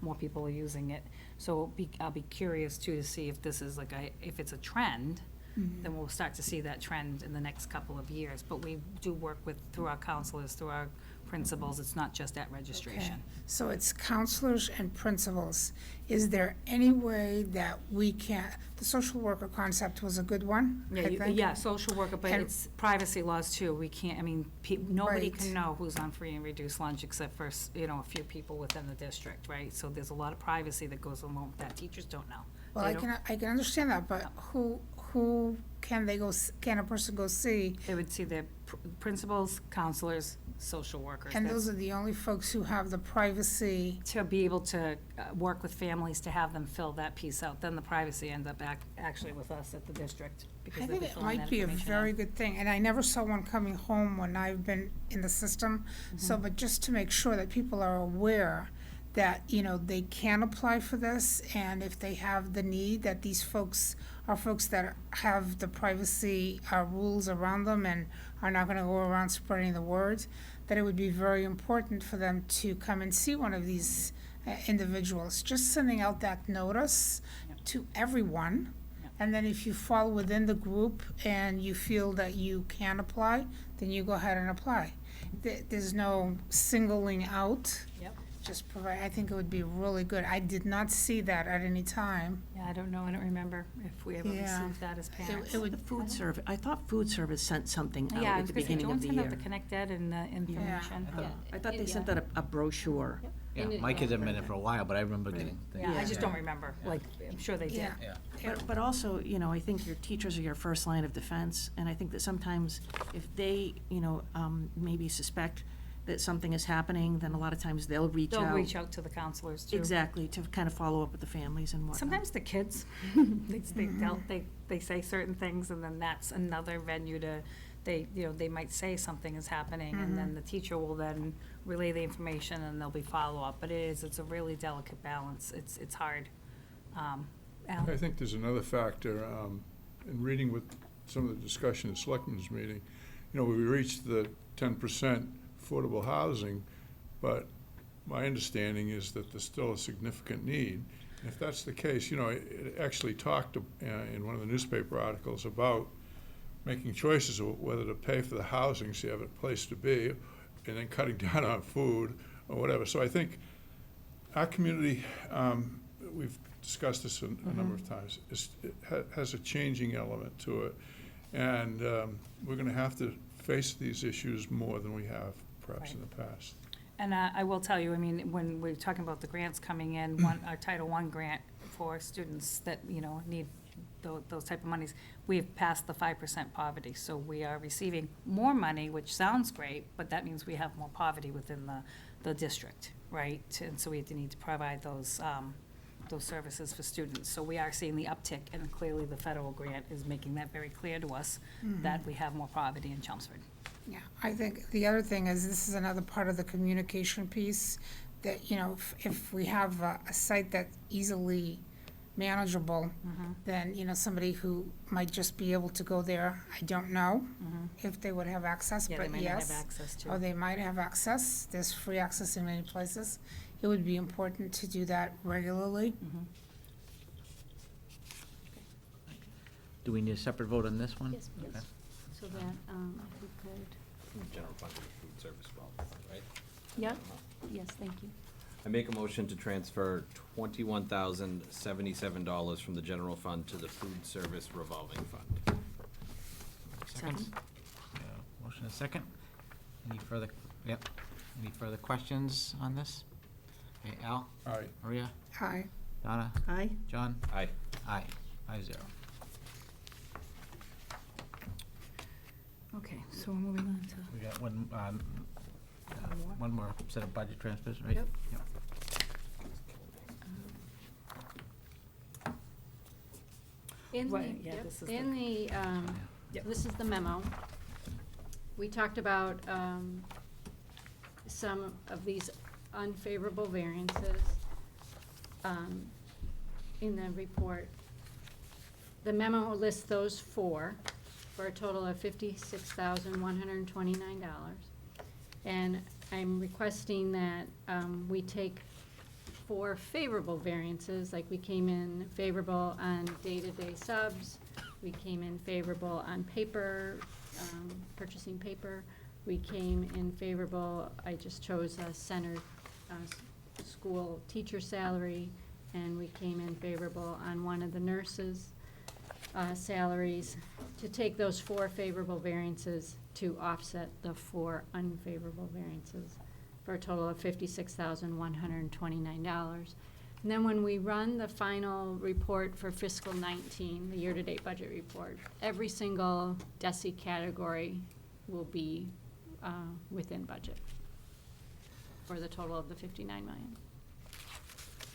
more people are using it. So I'll be curious too to see if this is if it's a trend, then we'll start to see that trend in the next couple of years. But we do work through our counselors, through our principals. It's not just at registration. Okay. So it's counselors and principals. Is there any way that we can, the social worker concept was a good one, I think? Yeah, social worker, but And- it's privacy laws too. We can't, I mean, nobody Right. can know who's on free and reduced lunch except for, a few people within the district, right? So there's a lot of privacy that goes along with that. Teachers don't know. Well, They I don't- can understand that, but who can can a person go see? They would see their principals, counselors, social workers. And That's- those are the only folks who have the privacy. to be able to work with families to have them fill that piece out. Then the privacy ends up actually with us at the district. because I they'll think be it filling might that be a information very in. good thing, and I never saw one coming home when I've been in the system. So, but just to make sure that people are aware that, they can apply for this, and if they have the need, that these folks are folks that have the privacy rules around them and are not gonna go around spreading the word, that it would be very important for them to come and see one of these individuals. Just sending out that notice to everyone, and then if you fall within the group and you feel that you can apply, then you go ahead and apply. There's no singling out. Yep. Just provide, I think it would be really good. I did not see that at any time. Yeah, I don't know. I don't remember if we ever Yeah. received that as parents. It would, food service, I thought food service sent something out Yeah, I at was the gonna say, beginning don't of the send out year. the Connect Ed and the information. I thought they sent out a brochure. Yeah, my kids have been in it for a while, but I remember getting things. Yeah, I just don't remember. I'm sure they did. Yeah. But also, I think your teachers are your first line of defense, and I think that sometimes if they, maybe suspect that something is happening, then a lot of times they'll reach out. They'll reach out to the counselors too. Exactly, to kind of follow up with the families and whatnot. Sometimes the kids, they say certain things, and then that's another venue to, they might say something is happening, and then the teacher will then relay the information, and there'll be follow-up. But it's a really delicate balance. It's hard. Al? I think there's another factor, in reading with some of the discussion at Selectmen's meeting, we reached the 10% affordable housing, but my understanding is that there's still a significant need. And if that's the case, it actually talked in one of the newspaper articles about making choices of whether to pay for the housing so you have a place to be, and then cutting down on food or whatever. So I think our community, we've discussed this a number of times, has a changing element to it. And we're going to have to face these issues more than we have perhaps in the past. And I will tell you, when we're talking about the grants coming in, our Title I grant for students that, need those type of monies, we have passed the 5% poverty. So we are receiving more money, which sounds great, but that means we have more poverty within the district, right? And so we need to provide those services for students. So we are seeing the uptick, and clearly the federal grant is making that very clear to us that we have more poverty in Chelmsford. Yeah, I think the other thing is, this is another part of the communication piece, that, if we have a site that's easily manageable, then, somebody who might just be able to go there, I don't know if they would have access, Yeah, they but might not have yes. access to. Or they might have access. There's free access in many places. It would be important to do that regularly. Do we need a separate vote on this one? Yes, please. Okay. So that, if we could, General fund and food service well, right? yeah, yes, thank you. I make a motion to transfer $21,077 from the general fund to the food service revolving fund. Seconds? Motion and second. Any further, any further questions on this? Okay, Al, All right. Maria, Aye. Donna, Aye? John? Aye. Aye, 5-0. Okay, so we're moving on to. We got one more set of budget transfers, right? Yep. In the, Right, yeah, yep, this is in the, Yep. this is the memo. We talked about, some of these unfavorable variances, in the report. The memo lists those four for a total of $56,129. And I'm requesting that, we take 4 favorable variances, like we came in favorable on day-to-day subs, we came in favorable on paper, purchasing paper, we came in favorable, I just chose a center, school teacher salary, and we came in favorable on one of the nurses' salaries, to take those 4 favorable variances to offset the 4 unfavorable variances, for a total of $56,129. And then when we run the final report for fiscal 19, the year-to-date budget report, every single DESI category will be within budget for the total of the 59 million.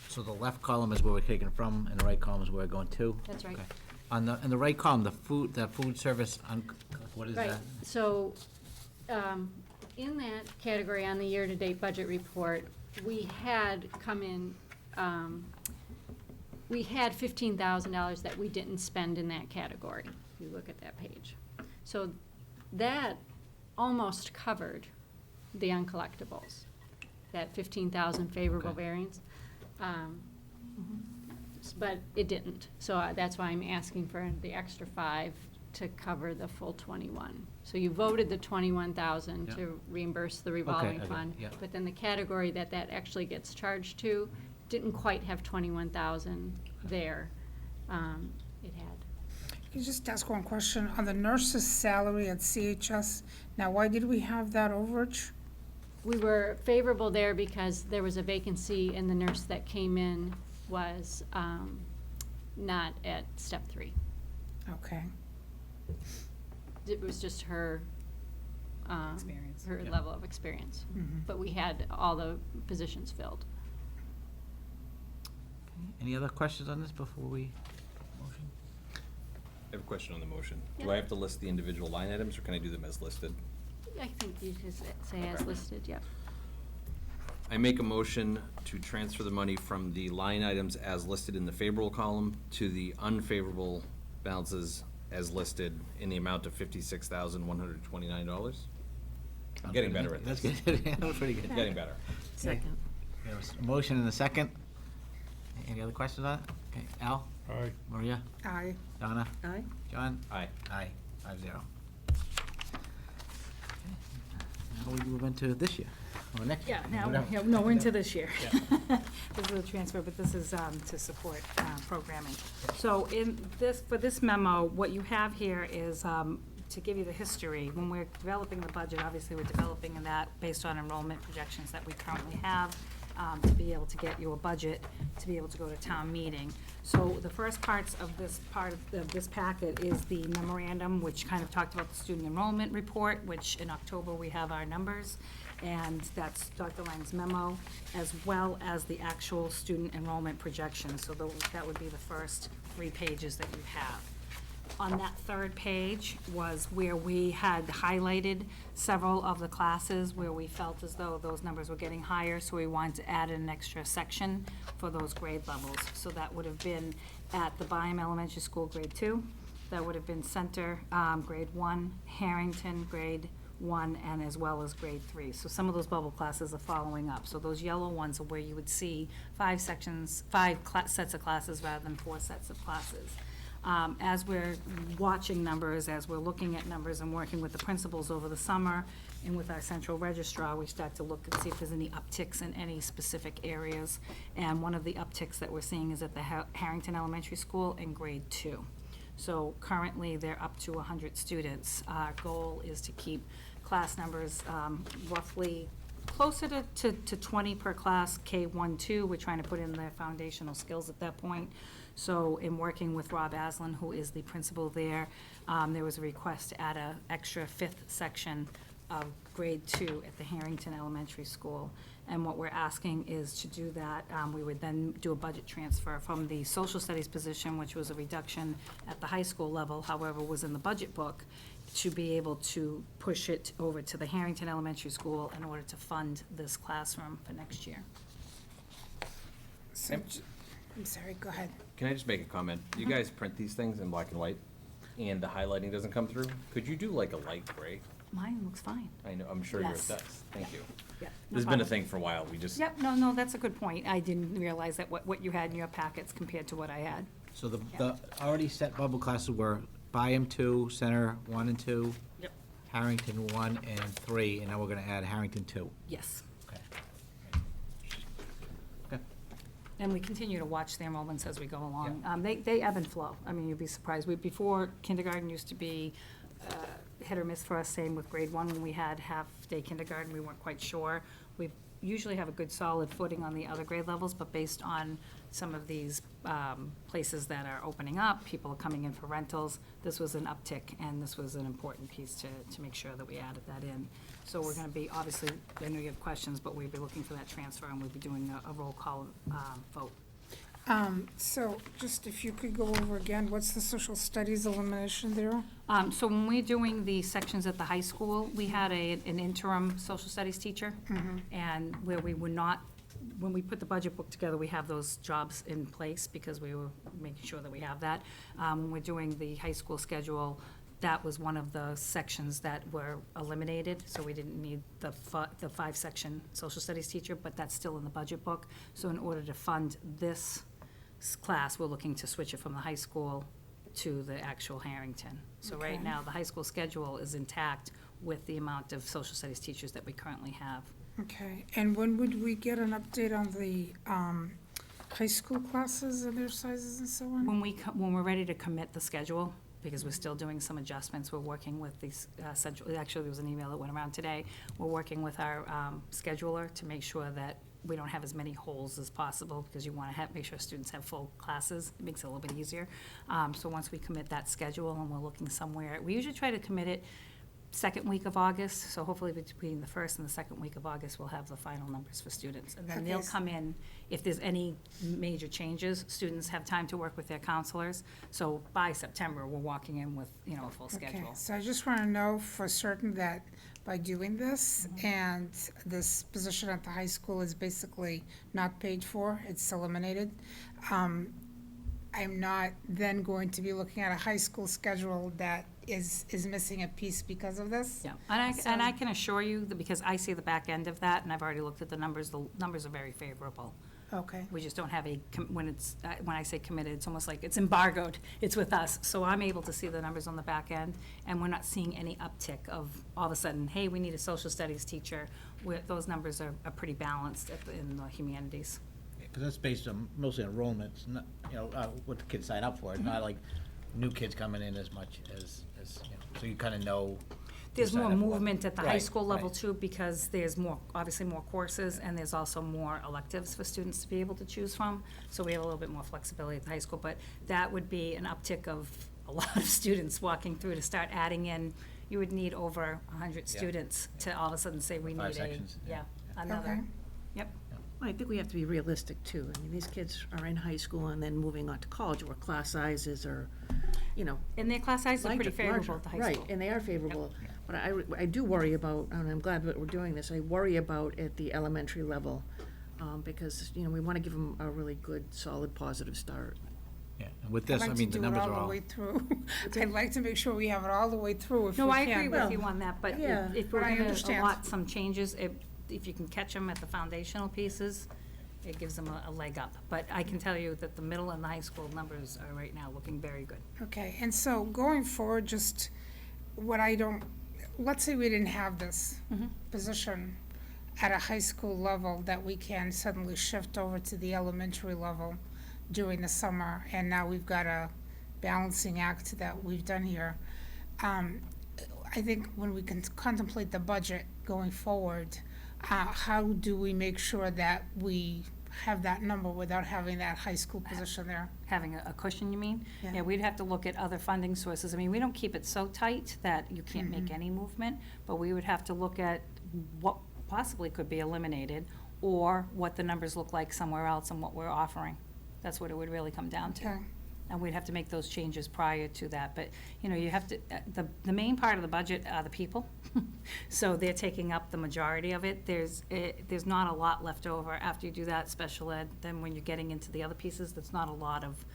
So the left column is where we're taking from, and the right column is where we're going to? That's right. Okay. On the right column, the food service, what is Right, that? so, in that category on the year-to-date budget report, we had come in, we had $15,000 that we didn't spend in that category, if you look at that page. So that almost covered the uncollectibles, that 15,000 favorable Okay. variance. But it didn't, so that's why I'm asking for the extra 5 to cover the full 21. So you voted the 21,000 Yeah. to reimburse the revolving Okay, fund. yeah. But then the category that actually gets charged to didn't quite have 21,000 there. It had. Can you just ask one question? On the nurse's salary at CHS, now why did we have that overage? We were favorable there because there was a vacancy and the nurse that came in was not at step 3. Okay. It was just her, Experience. her Yeah. level of experience. Mhm. But we had all the positions filled. Any other questions on this before we motion? I have a question on the motion. Do Yeah. I have to list the individual line items, or can I do them as listed? I think you just say as Okay. listed, yep. I make a motion to transfer the money from the line items as listed in the favorable column to the unfavorable balances as listed in the amount of $56,129. I'm getting better at this. That's good. That was pretty good. Getting better. Second. We have a motion and a second. Any other questions on it? Okay, Al? Aye. Maria? Aye. Donna? Aye. John? Aye. Aye, 5-0. Now we move into this year, or next year. Yeah, now, whatever. yeah, no, we're into this year. This is a transfer, but this is to support programming. So in this, for this memo, what you have here is to give you the history. When we're developing the budget, obviously, we're developing in that based on enrollment projections that we currently have, to be able to get you a budget, to be able to go to town meeting. So the first parts of this part of this packet is the memorandum, which kind of talked about the student enrollment report, which in October we have our numbers, and that's Dr. Lang's memo, as well as the actual student enrollment projections. So that would be the first 3 pages that you have. On that third page was where we had highlighted several of the classes where we felt as though those numbers were getting higher, so we wanted to add an extra section for those grade levels. So that would have been at the Byam Elementary School, grade 2. That would have been Center, grade 1, Harrington, grade 1, and as well as grade 3. So some of those bubble classes are following up. So those yellow ones are where you would see 5 sets of classes rather than 4 sets of classes. As we're watching numbers, as we're looking at numbers and working with the principals over the summer and with our central registrar, we start to look and see if there's any upticks in any specific areas. And one of the upticks that we're seeing is at the Harrington Elementary School in grade 2. So currently, they're up to 100 students. Our goal is to keep class numbers roughly closer to 20 per class, K1, 2. We're trying to put in their foundational skills at that point. So in working with Rob Aslan, who is the principal there was a request to add an extra 5th section of grade 2 at the Harrington Elementary School. And what we're asking is to do that, we would then do a budget transfer from the social studies position, which was a reduction at the high school level, however, was in the budget book, to be able to push it over to the Harrington Elementary School in order to fund this classroom for next year. So, I'm sorry, go ahead. Can I just make a comment? You guys print these things in black and white, and the highlighting doesn't come through? Could you do like a light gray? Mine looks fine. I know, I'm sure you're Yes. obsessed. Thank you. Yeah. This has been a thing for a while. We just, Yep, no, that's a good point. I didn't realize that what you had in your packets compared to what I had. So the already set bubble classes were Byam 2, Center 1 and 2, Yep. Harrington 1 and 3, and now we're gonna add Harrington 2. Yes. Okay. Okay. And we continue to watch the enrollments as we go along. They ebb and flow. I mean, you'd be surprised. Before, kindergarten used to be hit or miss for us, same with grade 1. When we had half-day kindergarten, we weren't quite sure. We usually have a good solid footing on the other grade levels, but based on some of these places that are opening up, people are coming in for rentals, this was an uptick, and this was an important piece to make sure that we added that in. So we're gonna be, obviously, I know you have questions, but we'll be looking for that transfer, and we'll be doing a roll call vote. So just if you could go over again, what's the social studies elimination there? So when we're doing the sections at the high school, we had an interim social studies teacher. And where we were not, when we put the budget book together, we have those jobs in place because we were making sure that we have that. When we're doing the high school schedule, that was one of the sections that were eliminated, so we didn't need the 5-section social studies teacher, but that's still in the budget book. So in order to fund this class, we're looking to switch it from the high school to the actual Harrington. So right Okay. now, the high school schedule is intact with the amount of social studies teachers that we currently have. Okay, and when would we get an update on the high school classes and their sizes and so on? When we're ready to commit the schedule, because we're still doing some adjustments, we're working with these central, actually, there was an email that went around today. We're working with our scheduler to make sure that we don't have as many holes as possible, because you want to make sure students have full classes. It makes it a little bit easier. So once we commit that schedule, and we're looking somewhere, we usually try to commit it second week of August, so hopefully between the first and the second week of August, we'll have the final numbers for students. And then they'll Okay. come in, if there's any major changes, students have time to work with their counselors. So by September, we're walking in with, a full Okay, schedule. so I just want to know for certain that by doing this, and this position at the high school is basically not paid for, it's eliminated, I'm not then going to be looking at a high school schedule that is missing a piece because of this? Yeah, and I can assure you that, because I see the back end of that, and I've already looked at the numbers are very favorable. Okay, We just don't have when I say committed, it's almost like it's embargoed, it's with us. So I'm able to see the numbers on the back end, and we're not seeing any uptick of all of a sudden, hey, we need a social studies teacher. Those numbers are pretty balanced in the humanities. Because that's based on mostly enrollments, not, what the kids sign up for, it's not like new kids coming in as much as, so you kind of know. There's sign more up for. movement at the high Right, school level right. too, because there's obviously more courses, and there's also more electives for students to be able to choose from. So we have a little bit more flexibility at the high school, but that would be an uptick of a lot of students walking through to start adding in. You would need over 100 Yeah. students to all of a sudden say we need 5 sections, yeah. another. Okay. Yep. Well, I think we have to be realistic, too. I mean, these kids are in high school and then moving on to college, where class sizes are, And their class sizes are pretty larger- favorable at the high school. Right, and they are favorable. But I do worry about, and I'm glad that we're doing this, I worry about at the elementary level, because, we want to give them a really good, solid, positive start. Yeah, and with I'd this, like I to mean, the do it numbers all are the all. way through. I'd like to make sure we have it all the way through if we can. No, I agree with Well, you on that, but yeah. if we're But I gonna understand. allot some changes, if you can catch them at the foundational pieces, it gives them a leg up. But I can tell you that the middle and the high school numbers are right now looking very good. Okay, and so going forward, just let's say we didn't have this position at a high school level that we can suddenly shift over to the elementary level during the summer, and now we've got a balancing act that we've done here. I think when we can contemplate the budget going forward, how do we make sure that we have that number without having that high school position there. Having a cushion, you mean? Yeah. Yeah, we'd have to look at other funding sources. I mean, we don't keep it so tight that you can't make any movement, but we would have to look at what possibly could be eliminated, or what the numbers look like somewhere else and what we're offering. That's what it would really come down to. Okay. And we'd have to make those changes prior to that. But, you know, you have to, the main part of the budget are the people. So they're taking up the majority of it. There's not a lot left over after you do that special ed. Then when you're getting into the other pieces, there's not a lot of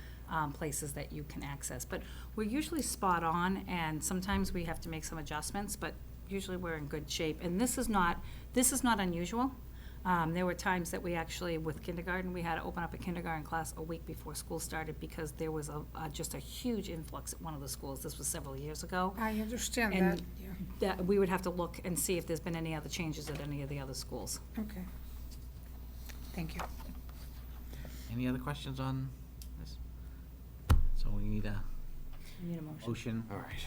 places that you can access. But we're usually spot on, and sometimes we have to make some adjustments, but usually we're in good shape. And this is not unusual. There were times that we actually, with kindergarten, we had to open up a kindergarten class a week before school started because there was just a huge influx at one of the schools. This was several years ago. I understand that, And yeah. that, we would have to look and see if there's been any other changes at any of the other schools. Okay. Thank you. Any other questions on this? So we need a You need a motion. motion. All right.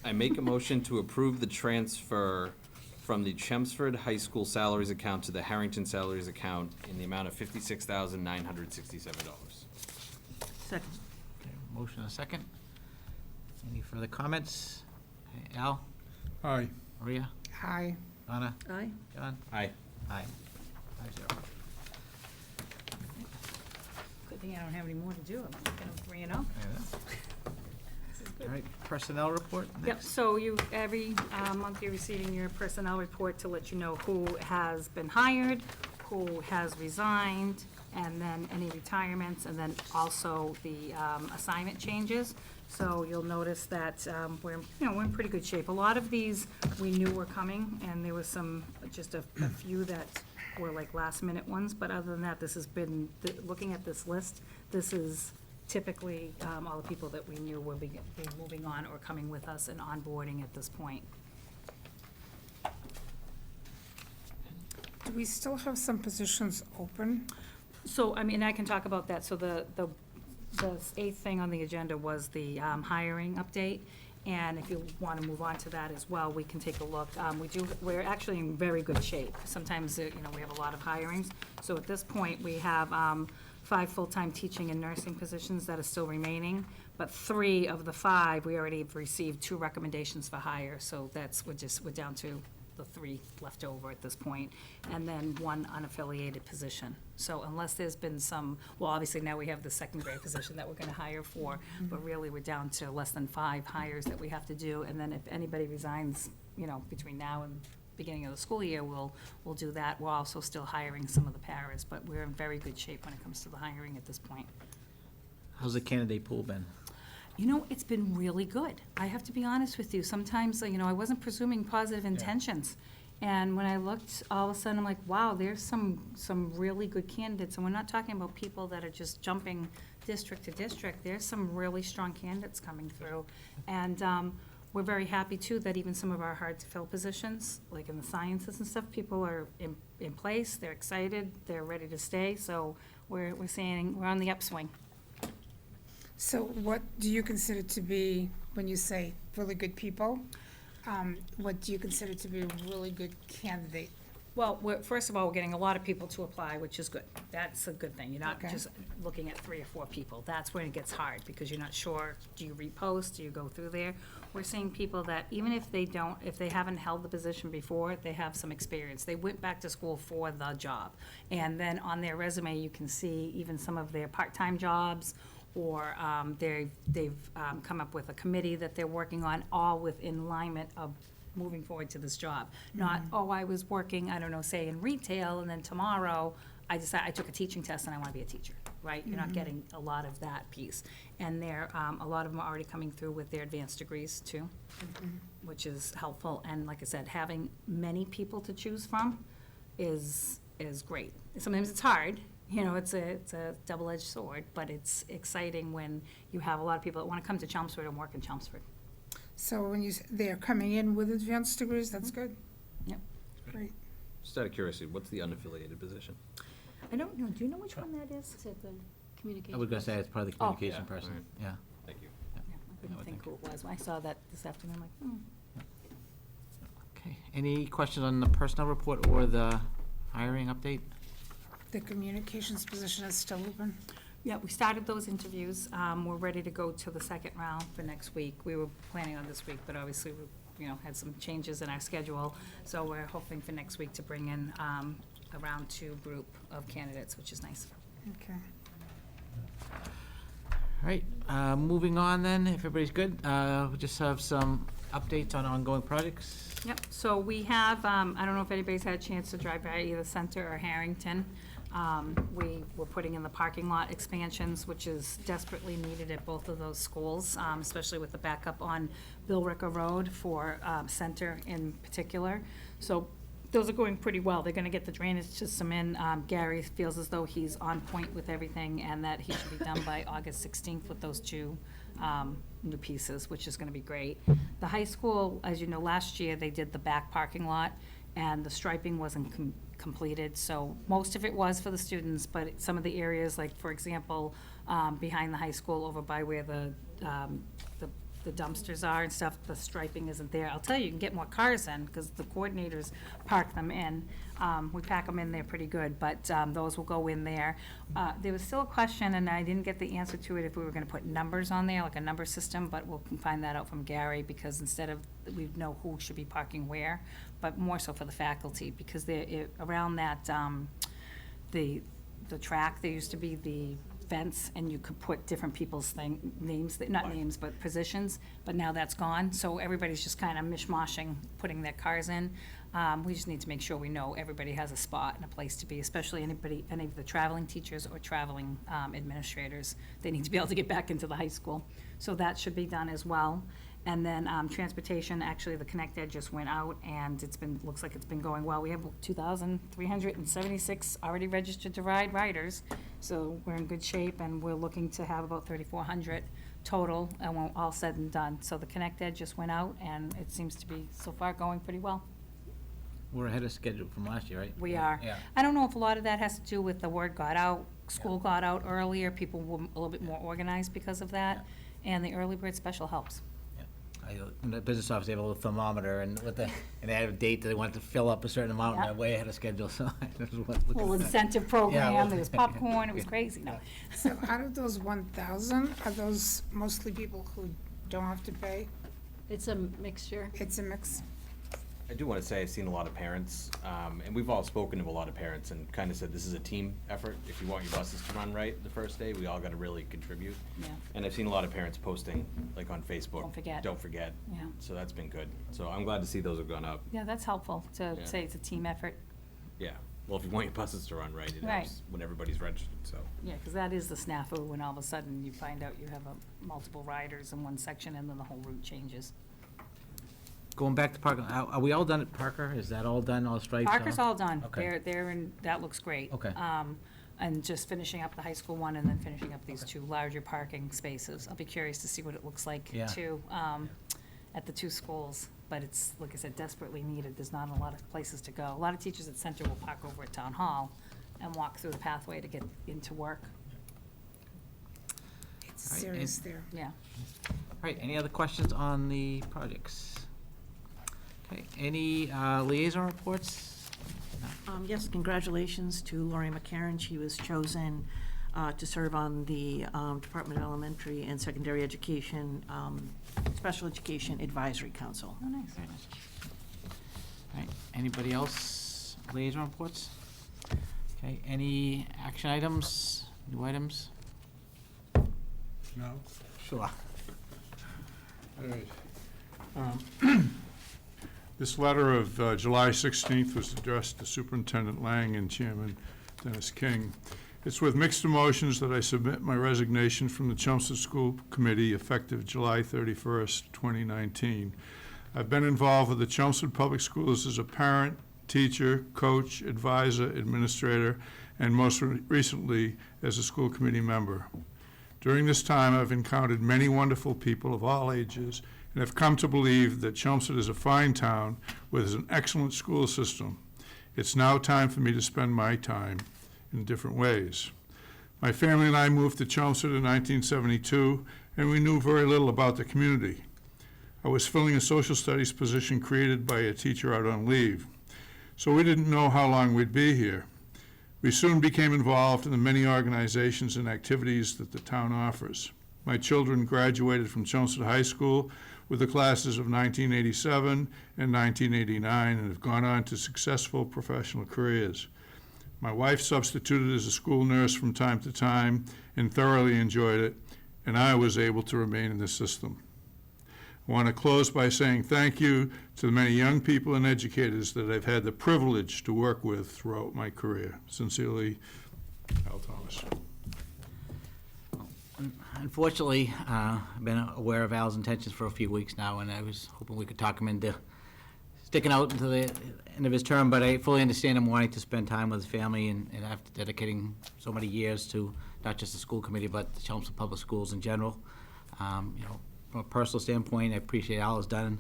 I make a motion to approve the transfer from the Chelmsford High School salaries account to the Harrington salaries account in the amount of $56,967. Second. Okay, motion and a second. Any further comments? Okay, Al, Aye. Maria, Aye. Donna, Aye. John? Aye. Aye. 5-0. Good thing I don't have any more to do. I'm looking at 3-0. All right, personnel report Yep, next. so you, every month you're receiving your personnel report to let you know who has been hired, who has resigned, and then any retirements, and then also the assignment changes. So you'll notice that we're in pretty good shape. A lot of these we knew were coming, and there was just a few that were like last-minute ones, but other than that, this has been, looking at this list, this is typically all the people that we knew will be moving on or coming with us and onboarding at this point. Do we still have some positions open? So, I mean, I can talk about that. So the eighth thing on the agenda was the hiring update. And if you want to move on to that as well, we can take a look. We're actually in very good shape. Sometimes, we have a lot of hirings. So at this point, we have 5 full-time teaching and nursing positions that are still remaining, but 3 of the 5, we already have received 2 recommendations for hire, so we're down to the 3 left over at this point, and then 1 unaffiliated position. So unless there's been well, obviously now we have the second grade position that we're gonna hire for, but really we're down to less than 5 hires that we have to do, and then if anybody resigns, between now and beginning of the school year, we'll do that. We're also still hiring some of the paras, but we're in very good shape when it comes to the hiring at this point. How's the candidate pool been? It's been really good. I have to be honest with you. Sometimes, I wasn't presuming positive intentions. And when I looked, all of a sudden, I'm like, wow, there's some really good candidates. And we're not talking about people that are just jumping district to district. There's some really strong candidates coming through. And we're very happy, too, that even some of our hard-to-fill positions, like in the sciences and stuff, people are in place, they're excited, they're ready to stay. So we're saying we're on the upswing. So what do you consider to be, when you say really good people, what do you consider to be a really good candidate? Well, first of all, we're getting a lot of people to apply, which is good. That's a good thing. You're not Okay. just looking at 3 or 4 people. That's when it gets hard, because you're not sure, do you repost, do you go through there? We're seeing people that, even if they haven't held the position before, they have some experience. They went back to school for the job. And then on their resume, you can see even some of their part-time jobs, or they've come up with a committee that they're working on, all within alignment of moving forward to this job. Not, I was working, I don't know, say in retail, and then tomorrow, I took a teaching test and I want to be a teacher, right? You're not getting a lot of that piece. And a lot of them are already coming through with their advanced degrees, too, which is helpful. And like I said, having many people to choose from is great. Sometimes it's hard. It's a double-edged sword, but it's exciting when you have a lot of people that want to come to Chelmsford and work in Chelmsford. So when they're coming in with advanced degrees, that's good? Yep. Great. Just out of curiosity, what's the unaffiliated position? I don't know, do you know which one that is? Is it the communication? I was gonna say it's probably the Oh. communication Yeah, person, alright. yeah. Thank you. Yeah, I I couldn't would think think. who it was. When I saw that this afternoon, I'm like, Okay, any questions on the personnel report or the hiring update? The communications position is still open? Yeah, we started those interviews. We're ready to go to the second round for next week. We were planning on this week, but obviously, we, had some changes in our schedule. So we're hoping for next week to bring in a round 2 group of candidates, which is nice. Okay. All right, moving on then, if everybody's good, we'll just have some updates on ongoing projects. Yep, so we have, I don't know if anybody's had a chance to drive by either Center or Harrington. We were putting in the parking lot expansions, which is desperately needed at both of those schools, especially with the backup on Bill Ricker Road for Center in particular. So those are going pretty well. They're gonna get the drainage system in. Gary feels as though he's on point with everything and that he should be done by August 16th with those 2 new pieces, which is gonna be great. The high school, as you know, last year, they did the back parking lot and the striping wasn't completed, so most of it was for the students, but some of the areas, like, for example, behind the high school over by where the dumpsters are and stuff, the striping isn't there. I'll tell you, you can get more cars in, because the coordinators park them in. We pack them in there pretty good, but those will go in there. There was still a question, and I didn't get the answer to it, if we were gonna put numbers on there, like a number system, but we'll find that out from Gary, because instead of, we know who should be parking where, but more so for the faculty, because they're, around that, the track, there used to be the fence, and you could put different people's names, not names, but positions, but now that's gone, so everybody's just kind of mishmashing, putting their cars in. We just need to make sure we know everybody has a spot and a place to be, especially any of the traveling teachers or traveling administrators. They need to be able to get back into the high school, so that should be done as well. And then transportation, actually, the Connect Ed just went out, and looks like it's been going well. We have 2,376 already registered to ride riders, so we're in good shape, and we're looking to have about 3,400 total, and we're all said and done. So the Connect Ed just went out, and it seems to be, so far, going pretty well. We're ahead of schedule from last year, right? We are. Yeah. I don't know if a lot of that has to do with the word got out, school got out earlier, people were a little bit more organized because of that, and the early bird special helps. In the business office, they have a little thermometer, and and they had a date that they wanted to fill up a certain amount, and Yeah. they're way ahead of schedule, so. Little incentive program, well, there was popcorn, it was crazy, no. So out of those 1,000, are those mostly people who don't have to pay? It's a mixture. It's a mix? I do want to say I've seen a lot of parents, and we've all spoken to a lot of parents and kind of said this is a team effort. If you want your buses to run right the first day, we all got to really contribute. Yeah. And I've seen a lot of parents posting, like on Facebook. Don't forget. Yeah. So that's been good. So I'm glad to see those have gone up. Yeah, that's helpful to Yeah. say it's a team effort. Yeah. Well, if you want your buses to run right, it Right. helps when everybody's registered, so. Yeah, because that is the snafu, when all of a sudden you find out you have multiple riders in one section, and then the whole route changes. Going back to Parker, are we all done at Parker? Is that all done, all stripes? Parker's all done. Okay. They're in, that looks great. Okay. And just finishing up the high school one, and then finishing up these 2 larger parking spaces. I'll be curious to see what it looks like Yeah. too, at the 2 schools. But it's, like I said, desperately needed. There's not a lot of places to go. A lot of teachers at Center will park over at Town Hall and walk through the pathway to get into work. It's All right, serious there. Yeah. All right, any other questions on the projects? Okay, any liaison reports? Yes, congratulations to Lori McCarron. She was chosen to serve on the Department of Elementary and Secondary Education Special Education Advisory Council. Oh, nice. Very nice. All right, anybody else, liaison reports? Okay, any action items, new items? No? Sure. All right. This letter of July 16th was addressed to Superintendent Lang and Chairman Dennis King. It's with mixed emotions that I submit my resignation from the Chelmsford School Committee effective July 31st, 2019. I've been involved with the Chelmsford Public Schools as a parent, teacher, coach, advisor, administrator, and most recently as a school committee member. During this time, I've encountered many wonderful people of all ages and have come to believe that Chelmsford is a fine town with an excellent school system. It's now time for me to spend my time in different ways. My family and I moved to Chelmsford in 1972, and we knew very little about the community. I was filling a social studies position created by a teacher out on leave, so we didn't know how long we'd be here. We soon became involved in the many organizations and activities that the town offers. My children graduated from Chelmsford High School with the classes of 1987 and 1989 and have gone on to successful professional careers. My wife substituted as a school nurse from time to time and thoroughly enjoyed it, and I was able to remain in the system. I want to close by saying thank you to the many young people and educators that I've had the privilege to work with throughout my career. Sincerely, Al Thomas. Unfortunately, I've been aware of Al's intentions for a few weeks now, and I was hoping we could talk him into sticking out until the end of his term, but I fully understand him wanting to spend time with his family and after dedicating so many years to not just the school committee, but the Chelmsford Public Schools in general. From a personal standpoint, I appreciate Al has done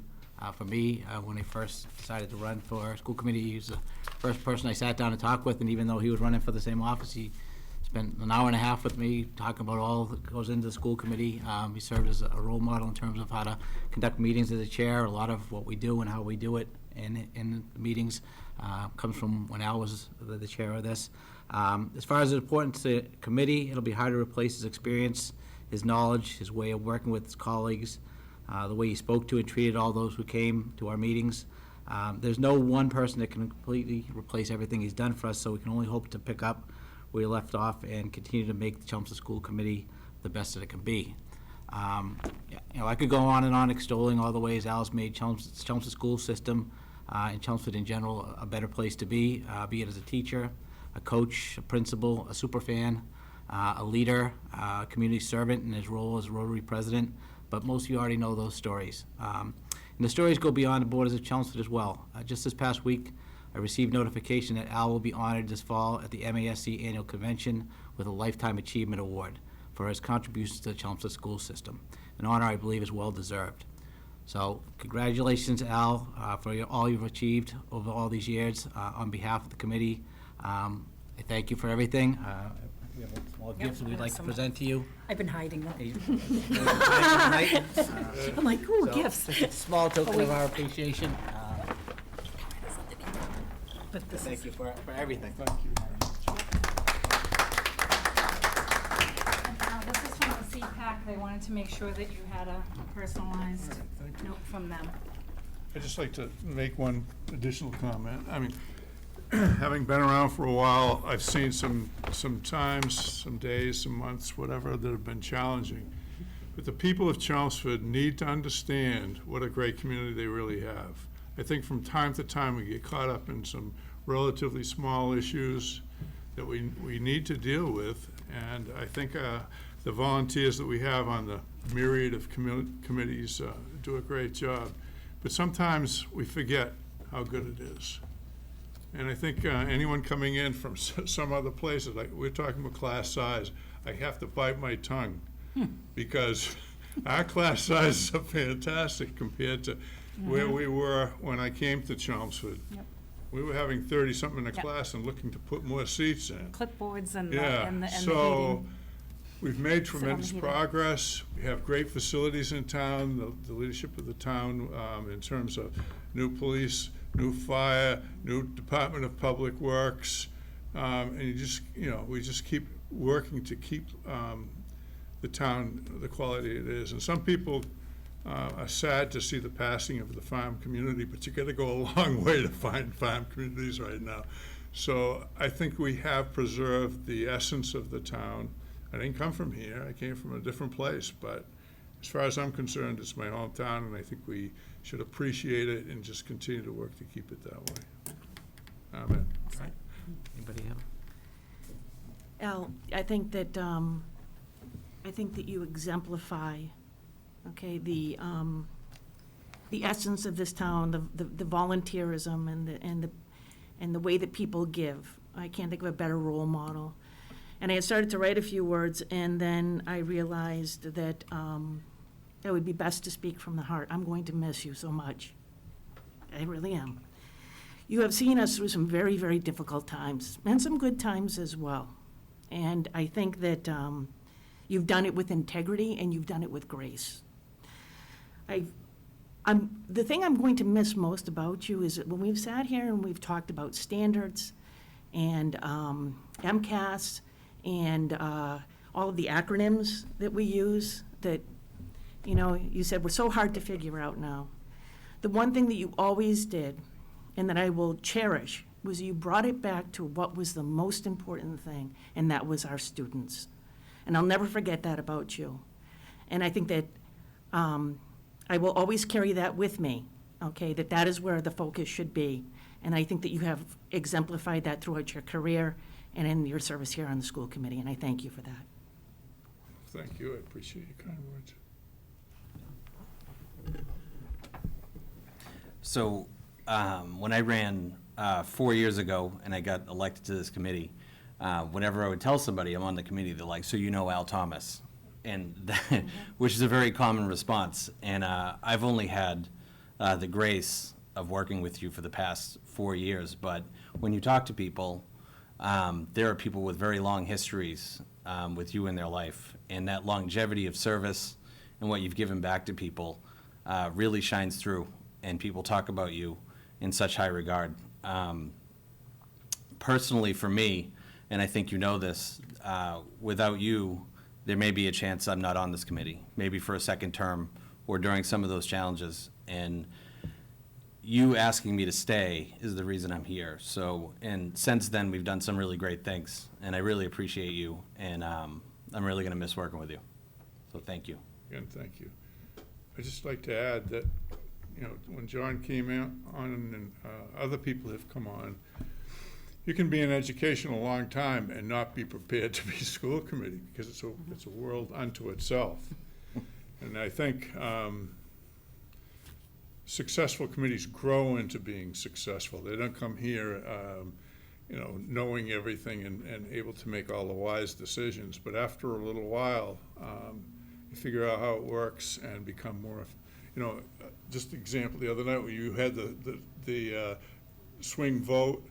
for me. When I first decided to run for school committee, he was the first person I sat down and talked with, and even though he was running for the same office, he spent an hour and a half with me talking about all that goes into the school committee. He served as a role model in terms of how to conduct meetings as a chair. A lot of what we do and how we do it in the meetings comes from when Al was the chair of this. As far as the importance to the committee, it'll be hard to replace his experience, his knowledge, his way of working with his colleagues, the way he spoke to and treated all those who came to our meetings. There's no one person that can completely replace everything he's done for us, so we can only hope to pick up where he left off and continue to make the Chelmsford School Committee the best that it can be. I could go on and on extolling all the ways Al's made Chelmsford school system and Chelmsford in general a better place to be it as a teacher, a coach, a principal, a super fan, a leader, a community servant in his role as Rotary president, but most of you already know those stories. And the stories go beyond the borders of Chelmsford as well. Just this past week, I received notification that Al will be honored this fall at the MASC Annual Convention with a Lifetime Achievement Award for his contributions to the Chelmsford school system, an honor I believe is well-deserved. So congratulations, Al, for all you've achieved over all these years. On behalf of the committee, I thank you for everything. We have a small gift that we'd like to present to you. I've been hiding them. I'm like, ooh, gifts. It's a small token of our appreciation. But this Thank you for everything. Thank you. This is from the CPAC. They wanted to make sure that you had a personalized note from them. I'd just like to make one additional comment. I mean, having been around for a while, I've seen some times, some days, some months, whatever, that have been challenging. But the people of Chelmsford need to understand what a great community they really have. I think from time to time we get caught up in some relatively small issues that we need to deal with, and I think the volunteers that we have on the myriad of committees do a great job. But sometimes we forget how good it is. And I think anyone coming in from some other places, like we're talking about class size, I have to bite my tongue because our class sizes are fantastic compared to where we were when I came to Chelmsford. Yep. We were having 30-something in a class and looking to put more seats in. Clipboards and Yeah, the so heating. we've made Sit on the tremendous heating. progress. We have great facilities in town, the leadership of the town in terms of new police, new fire, new Department of Public Works. And we just keep working to keep the town the quality it is. And some people are sad to see the passing of the farm community, but you gotta go a long way to find farm communities right now. So I think we have preserved the essence of the town. I didn't come from here, I came from a different place, but as far as I'm concerned, it's my hometown, and I think we should appreciate it and just continue to work to keep it that way. Amen. Anybody have? Al, I think that you exemplify, okay, the essence of this town, the volunteerism and the way that people give. I can't think of a better role model. And I had started to write a few words, and then I realized that it would be best to speak from the heart. I'm going to miss you so much. I really am. You have seen us through some very, very difficult times, and some good times as well. And I think that you've done it with integrity, and you've done it with grace. The thing I'm going to miss most about you is that when we've sat here and we've talked about standards and MCAS, and all of the acronyms that we use that, you know, you said were so hard to figure out now. The one thing that you always did, and that I will cherish, was you brought it back to what was the most important thing, and that was our students. And I'll never forget that about you. And I think that I will always carry that with me, okay, that is where the focus should be. And I think that you have exemplified that throughout your career and in your service here on the school committee, and I thank you for that. Thank you, I appreciate your kind words. So, when I ran 4 years ago and I got elected to this committee, whenever I would tell somebody I'm on the committee, they're like, so you know Al Thomas? And that, which is a very common response. And I've only had the grace of working with you for the past 4 years, but when you talk to people, there are people with very long histories with you in their life, and that longevity of service and what you've given back to people really shines through, and people talk about you in such high regard. Personally, for me, and I think you know this, without you, there may be a chance I'm not on this committee, maybe for a second term or during some of those challenges. And you asking me to stay is the reason I'm here. So, and since then, we've done some really great things, and I really appreciate you, and I'm really going to miss working with you. So thank you. Again, thank you. I'd just like to add that, you know, when John came on and other people have come on, you can be in education a long time and not be prepared to be school committee, because it's a world unto itself. And I think successful committees grow into being successful. They don't come here, you know, knowing everything and able to make all the wise decisions. But after a little while, you figure out how it works and become more, you know, just example, the other night when you had the swing vote,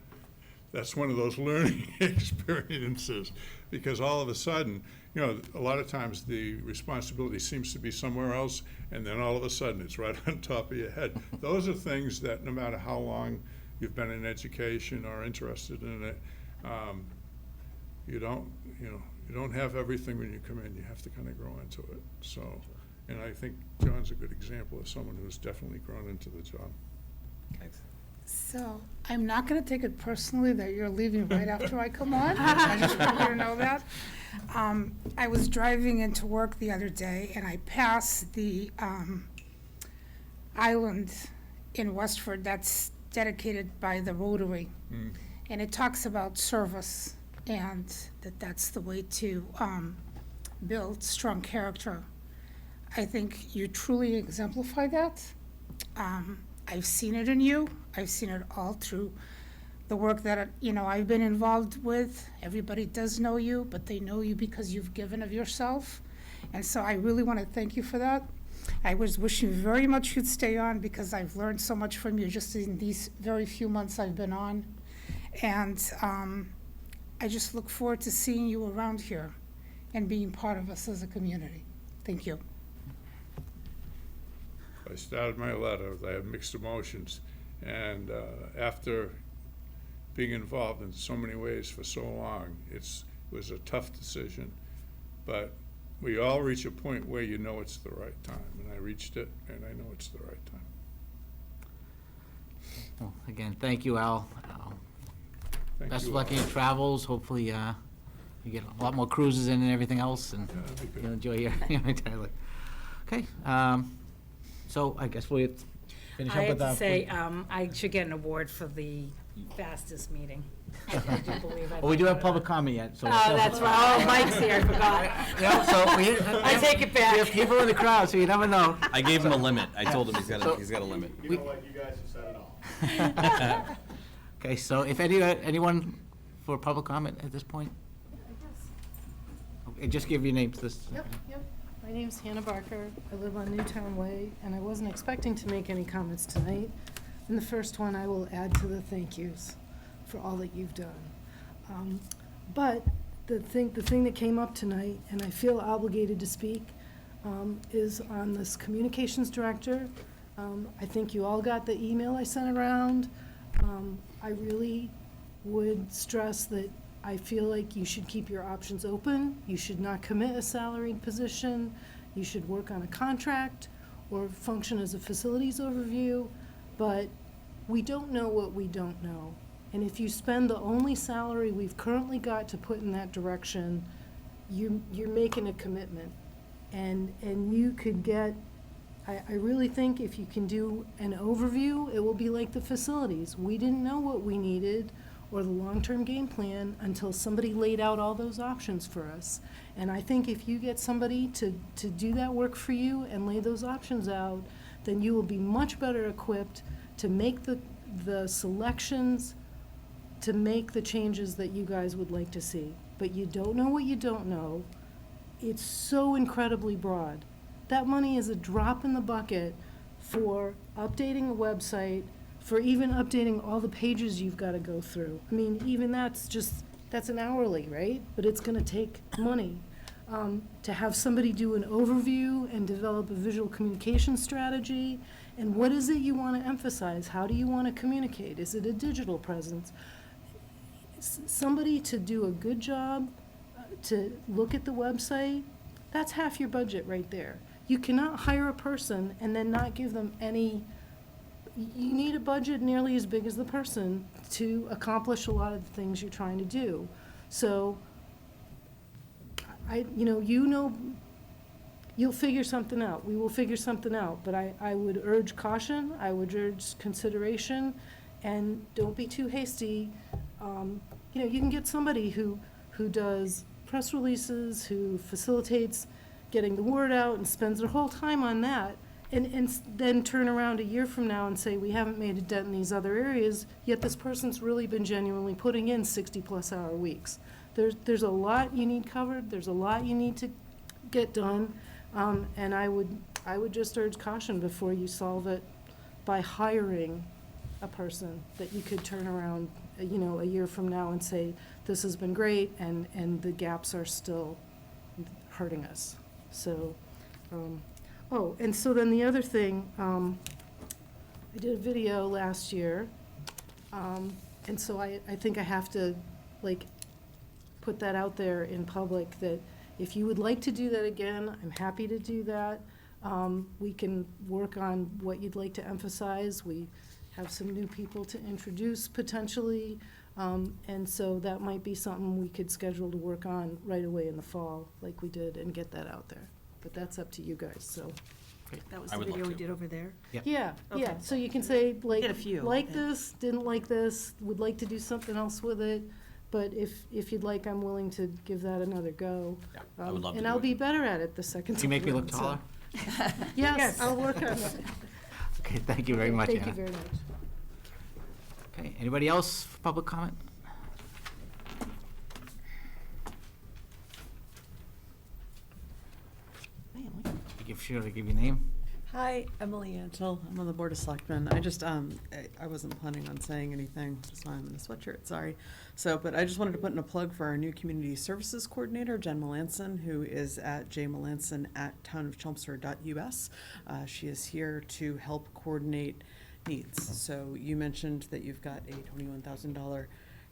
that's one of those learning experiences, because all of a sudden, you know, a lot of times the responsibility seems to be somewhere else, and then all of a sudden it's right on top of your head. Those are things that no matter how long you've been in education or interested in it, you don't have everything when you come in. You have to kind of grow into it. So, and I think John's a good example of someone who's definitely grown into the job. Thanks. So, I'm not gonna take it personally that you're leaving right after I come on. I just want you to know that. I was driving into work the other day, and I passed the island in Westford that's dedicated by the Rotary. And it talks about service, and that's the way to build strong character. I think you truly exemplify that. I've seen it in you. I've seen it all through the work that, you know, I've been involved with. Everybody does know you, but they know you because you've given of yourself. And so I really want to thank you for that. I was wishing very much you'd stay on, because I've learned so much from you just in these very few months I've been on. And I just look forward to seeing you around here and being part of us as a community. Thank you. I started my letter, I have mixed emotions, and after being involved in so many ways for so long, it was a tough decision, but we all reach a point where you know it's the right time, and I reached it, and I know it's the right time. Well, again, thank you, Al. Thank Best you of luck all. in your travels. Hopefully, you get a lot more cruises in and everything else, and Yeah, that'd be good. you'll enjoy your retirement. Okay, so I guess we'll finish I up have with to say, I should get an award for the fastest meeting. I do believe I. well, we do have voted public on comment yet, so. it. Oh, that's right. Oh, Mike's here, I forgot. Yeah, so I take it back. We have people in the crowd, so you never know. I gave him a limit. I told him he's got a limit. You know what, you guys have said it all. Okay, so if anyone for public comment at this point? Okay, just give your name to this. Yep. My name's Hannah Barker. I live on Newtown Way, and I wasn't expecting to make any comments tonight. And the first one, I will add to the thank yous for all that you've done. But the thing that came up tonight, and I feel obligated to speak, is on this communications director. I think you all got the email I sent around. I really would stress that I feel like you should keep your options open. You should not commit a salaried position. You should work on a contract or function as a facilities overview. But we don't know what we don't know. And if you spend the only salary we've currently got to put in that direction, you're making a commitment. And you could get, I really think if you can do an overview, it will be like the facilities. We didn't know what we needed or the long-term game plan until somebody laid out all those options for us. And I think if you get somebody to do that work for you and lay those options out, then you will be much better equipped to make the selections, to make the changes that you guys would like to see. But you don't know what you don't know. It's so incredibly broad. That money is a drop in the bucket for updating a website, for even updating all the pages you've got to go through. I mean, even that's an hourly, right? But it's going to take money. To have somebody do an overview and develop a visual communication strategy, and what is it you want to emphasize? How do you want to communicate? Is it a digital presence? Somebody to do a good job, to look at the website, that's half your budget right there. You cannot hire a person and then not give them any, you need a budget nearly as big as the person to accomplish a lot of the things you're trying to do. So, you'll figure something out. We will figure something out, but I would urge caution, I would urge consideration, and don't be too hasty. You can get somebody who does press releases, who facilitates getting the word out and spends their whole time on that, and then turn around a year from now and say, we haven't made a dent in these other areas, yet this person's really been genuinely putting in 60-plus hour weeks. There's a lot you need covered, there's a lot you need to get done, and I would just urge caution before you solve it by hiring a person that you could turn around, a year from now and say, this has been great, and the gaps are still hurting us. So, and so then the other thing, I did a video last year, and so I think I have to, put that out there in public, that if you would like to do that again, I'm happy to do that. We can work on what you'd like to emphasize. We have some new people to introduce potentially, and so that might be something we could schedule to work on right away in the fall, like we did, and get that out there. But that's up to you guys, so. That was I the would love video we to. did over there? Yeah, Okay. yeah, so you can say, Did a few, I like think. this, didn't like this, would like to do something else with it, but if you'd like, I'm willing to give that another go. Yeah, I would love to And do I'll it. be better at it the second time. Can you make me look around, so- taller? Yes, I'll work on it. Okay, thank you very much, Thank Anna. you very much. Okay, anybody else for public comment? Sure to give your name. Hi, Emily Antle. I'm on the Board of Selectmen. I just, I wasn't planning on saying anything, that's why I'm in a sweatshirt, sorry. But I just wanted to put in a plug for our new Community Services Coordinator, Jen Melanson, who is at jmelanson@townofchelmsford.us. She is here to help coordinate needs. So you mentioned that you've got a $21,000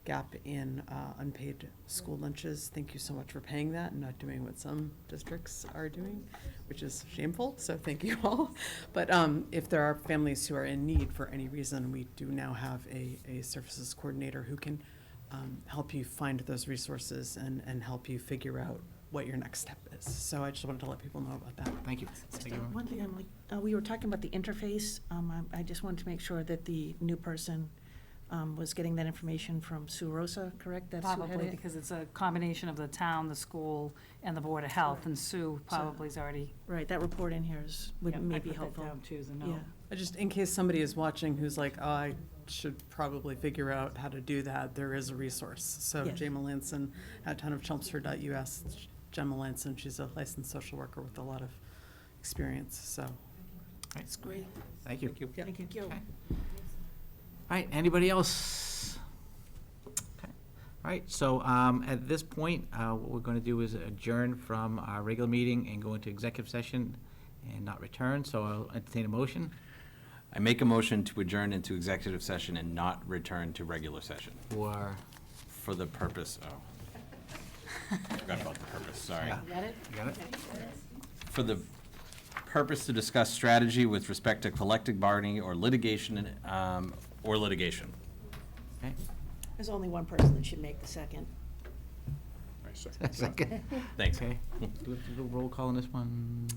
gap in unpaid school lunches. Thank you so much for paying that and not doing what some districts are doing, which is shameful, so thank you all. But if there are families who are in need for any reason, we do now have a services coordinator who can help you find those resources and help you figure out what your next step is. So I just wanted to let people know about that. Thank you. Thank you. One thing, we were talking about the interface. I just wanted to make sure that the new person was getting that information from Sue Rosa, correct? That's who had Probably, it? because it's a combination of the town, the school, and the Board of Health, and Sue probably's already. Right, that report in here is, Yeah, may I be put that helpful. down too as a Yeah. note. Just in case somebody is watching who's like, oh, I should probably figure out how to do that, there is a resource. So Yes. Jay Melanson at townofchelmsford.us. Jen Melanson, she's a licensed social worker with a lot of experience, so. That's great. Thank you. Thank you. Okay. All right, anybody else? Okay. All right, so at this point, what we're going to do is adjourn from our regular meeting and go into executive session and not return, so I'll entertain a motion. I make a motion to adjourn into executive session and not return to regular session Or, for the purpose, oh. Forgot about the purpose, sorry. Yeah. You got it? you got it? For the purpose to discuss strategy with respect to collective bargaining or litigation, Okay. There's only one person that should make the second. I second that. Second. Thanks. Okay. Do we have to do a roll call in this one?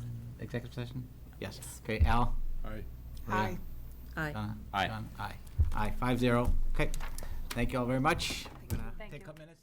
Executive session? Yes. Okay, Al? Aye. Maria? Aye. Aye. Donna? Aye. John? Aye. Aye, 5-0. Okay. Thank you all very much. We're gonna Thank take a you. couple minutes.